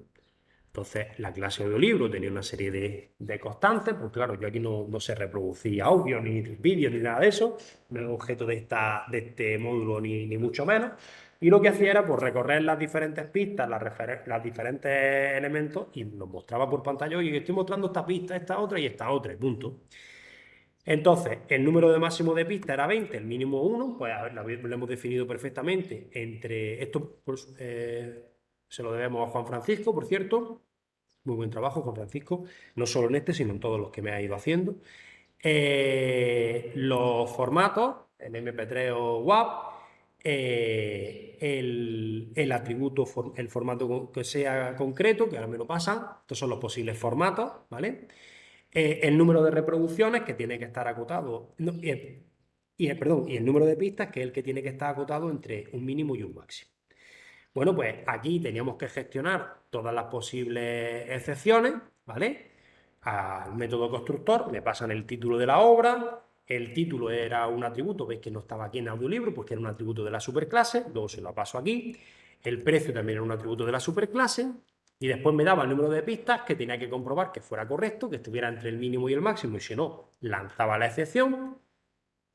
Entonces, la clase audiolibro tenía una serie de constantes, pues claro, yo aquí no se reproducía audio, ni vídeo, ni nada de eso, no es objeto de este módulo, ni mucho menos. Y lo que hacía era pues, recorrer las diferentes pistas, las diferentes elementos, y los mostraba por pantalla, oye, estoy mostrando esta pista, esta otra y esta otra, y punto. Entonces, el número de máximo de pistas era 20, el mínimo 1, pues a ver, lo hemos definido perfectamente entre esto, pues, se lo debemos a Juan Francisco, por cierto. Muy buen trabajo, Juan Francisco, no solo en este, sino en todos los que me ha ido haciendo. Los formatos, en MP3 o WAV, el atributo, el formato que sea concreto, que ahora me lo pasan, estos son los posibles formatos, ¿vale? El número de reproducciones, que tiene que estar acotado, no, perdón, y el número de pistas, que es el que tiene que estar acotado entre un mínimo y un máximo. Bueno, pues aquí teníamos que gestionar todas las posibles excepciones, ¿vale? Al método constructor me pasan el título de la obra, el título era un atributo, veis que no estaba aquí en audiolibro, pues que era un atributo de la superclase, luego se lo paso aquí, el precio también era un atributo de la superclase, y después me daba el número de pistas que tenía que comprobar que fuera correcto, que estuviera entre el mínimo y el máximo, y si no, lanzaba la excepción,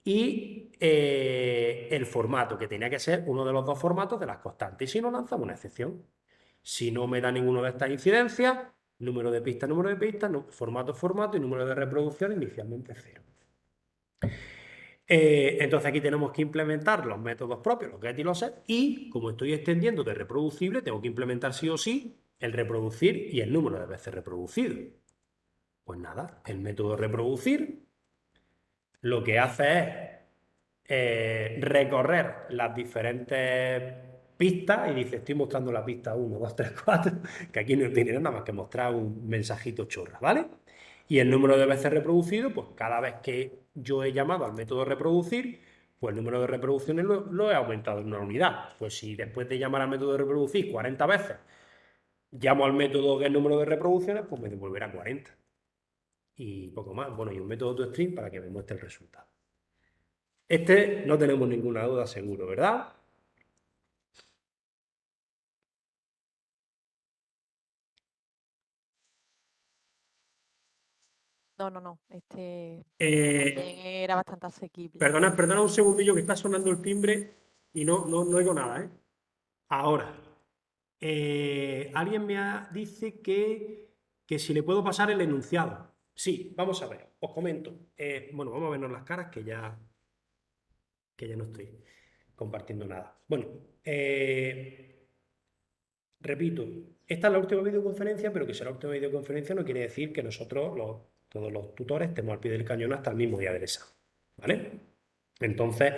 y el formato, que tenía que ser uno de los dos formatos de las constantes, y si no, lanzaba una excepción. Si no me da ninguno de estas incidencias, número de pistas, formato, y número de reproducción inicialmente 0. Entonces aquí tenemos que implementar los métodos propios, los get y los set, y como estoy extendiendo de reproducible, tengo que implementar sí o sí el reproducir y el número de veces reproducido. Pues nada, el método reproducir lo que hace es recorrer las diferentes pistas y dice, estoy mostrando la pista 1, 2, 3, 4, que aquí no tiene nada más que mostrar un mensajito chorra, ¿vale? Y el número de veces reproducido, pues cada vez que yo he llamado al método reproducir, pues el número de reproducciones lo he aumentado en una unidad. Pues si después de llamar al método de reproducir 40 veces, llamo al método que es el número de reproducciones, pues me devolverá 40. Y poco más. Bueno, y un método toString para que me muestre el resultado. Este no tenemos ninguna duda seguro, ¿verdad? No. Este Eh, también era bastante asequible. perdona un segundillo que está sonando el timbre y no oigo nada, ¿eh? Ahora, alguien dice que si le puedo pasar el enunciado. Sí, vamos a ver, os comento. Bueno, vamos a vernos las caras que ya no estoy compartiendo nada. Bueno, repito, esta es la última videoconferencia, pero que sea la última videoconferencia no quiere decir que nosotros, todos los tutores, estemos al pie del cañón hasta el mismo día del examen, ¿vale? Entonces,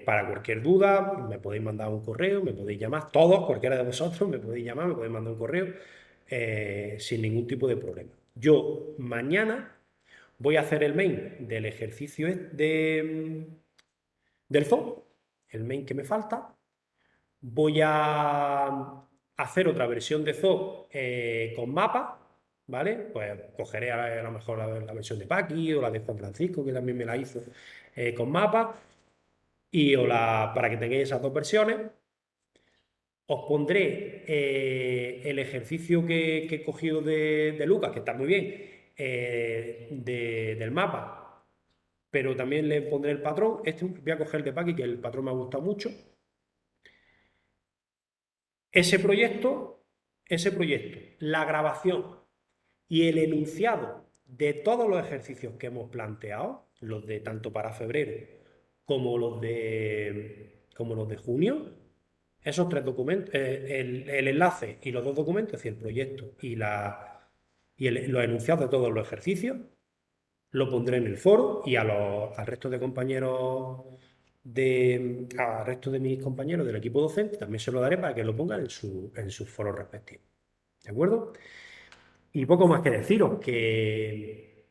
para cualquier duda, me podéis mandar un correo, me podéis llamar, todos, cualquiera de vosotros, me podéis llamar, me podéis mandar un correo, sin ningún tipo de problema. Yo mañana voy a hacer el main del ejercicio del zoo, el main que me falta. Voy a hacer otra versión de zoo con mapa, ¿vale? Pues cogeré a lo mejor la versión de Paqui o la de Juan Francisco, que también me la hizo con mapa, y para que tengáis esas dos versiones. Os pondré el ejercicio que he cogido de Lucas, que está muy bien, del mapa, pero también le pondré el patrón. Voy a coger el de Paqui, que el patrón me ha gustado mucho. Ese proyecto, la grabación y el enunciado de todos los ejercicios que hemos planteado, los de tanto para febrero como los de junio, esos tres documentos, el enlace y los dos documentos, es decir, el proyecto y los enunciados de todos los ejercicios, lo pondré en el foro y al resto de compañeros al resto de mis compañeros del equipo docente también se lo daré para que lo pongan en sus foros respectivos. ¿De acuerdo? Y poco más que deciros, que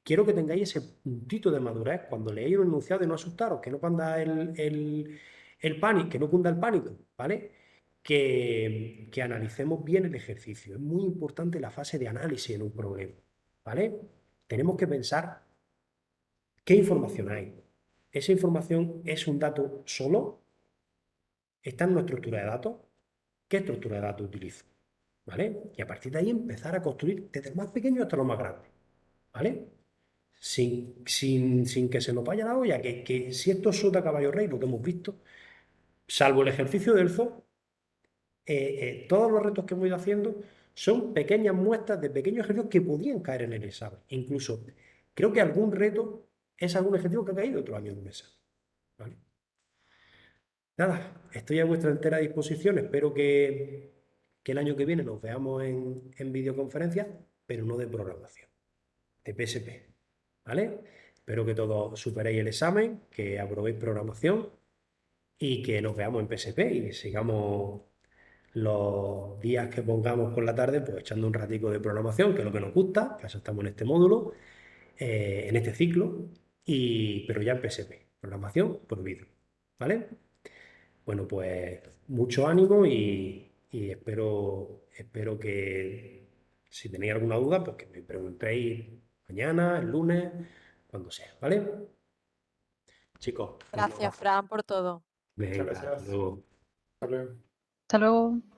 quiero que tengáis ese puntito de madurez cuando leáis un enunciado y no asustaros, que no cunda el pánico, que no cunda el pánico, ¿vale? Que analicemos bien el ejercicio. Es muy importante la fase de análisis en un problema, ¿vale? Tenemos que pensar qué información hay. ¿Esa información es un dato solo? ¿Está en una estructura de datos? qué estructura de datos utilizo, ¿vale? Y a partir de ahí empezar a construir desde el más pequeño hasta lo más grande, ¿vale? Sin que se nos vaya la olla, que si esto es sota caballo rey, lo que hemos visto, salvo el ejercicio del zoo, todos los retos que hemos ido haciendo son pequeñas muestras de pequeños ejercicios que podían caer en el examen. Incluso creo que algún reto es algún ejercicio que ha caído otro año en mesa, ¿vale? Nada, estoy a vuestra entera disposición. Espero que el año que viene nos veamos en videoconferencias, pero no de programación, de PSP, ¿vale? Espero que todos superéis el examen, que aprobéis programación y que nos veamos en PSP y sigamos los días que pongamos por la tarde, pues echando un ratico de programación, que es lo que nos gusta, para eso estamos en este módulo, en este ciclo, pero ya en PSP, programación por vídeo, ¿vale? Bueno, pues mucho ánimo y espero que si tenéis alguna duda, pues que me preguntéis mañana, el lunes, cuando sea, ¿vale? Chicos, nos Gracias, vemos. Fran, por todo. Venga, Muchas hasta gracias. luego. Hasta luego. Hasta luego.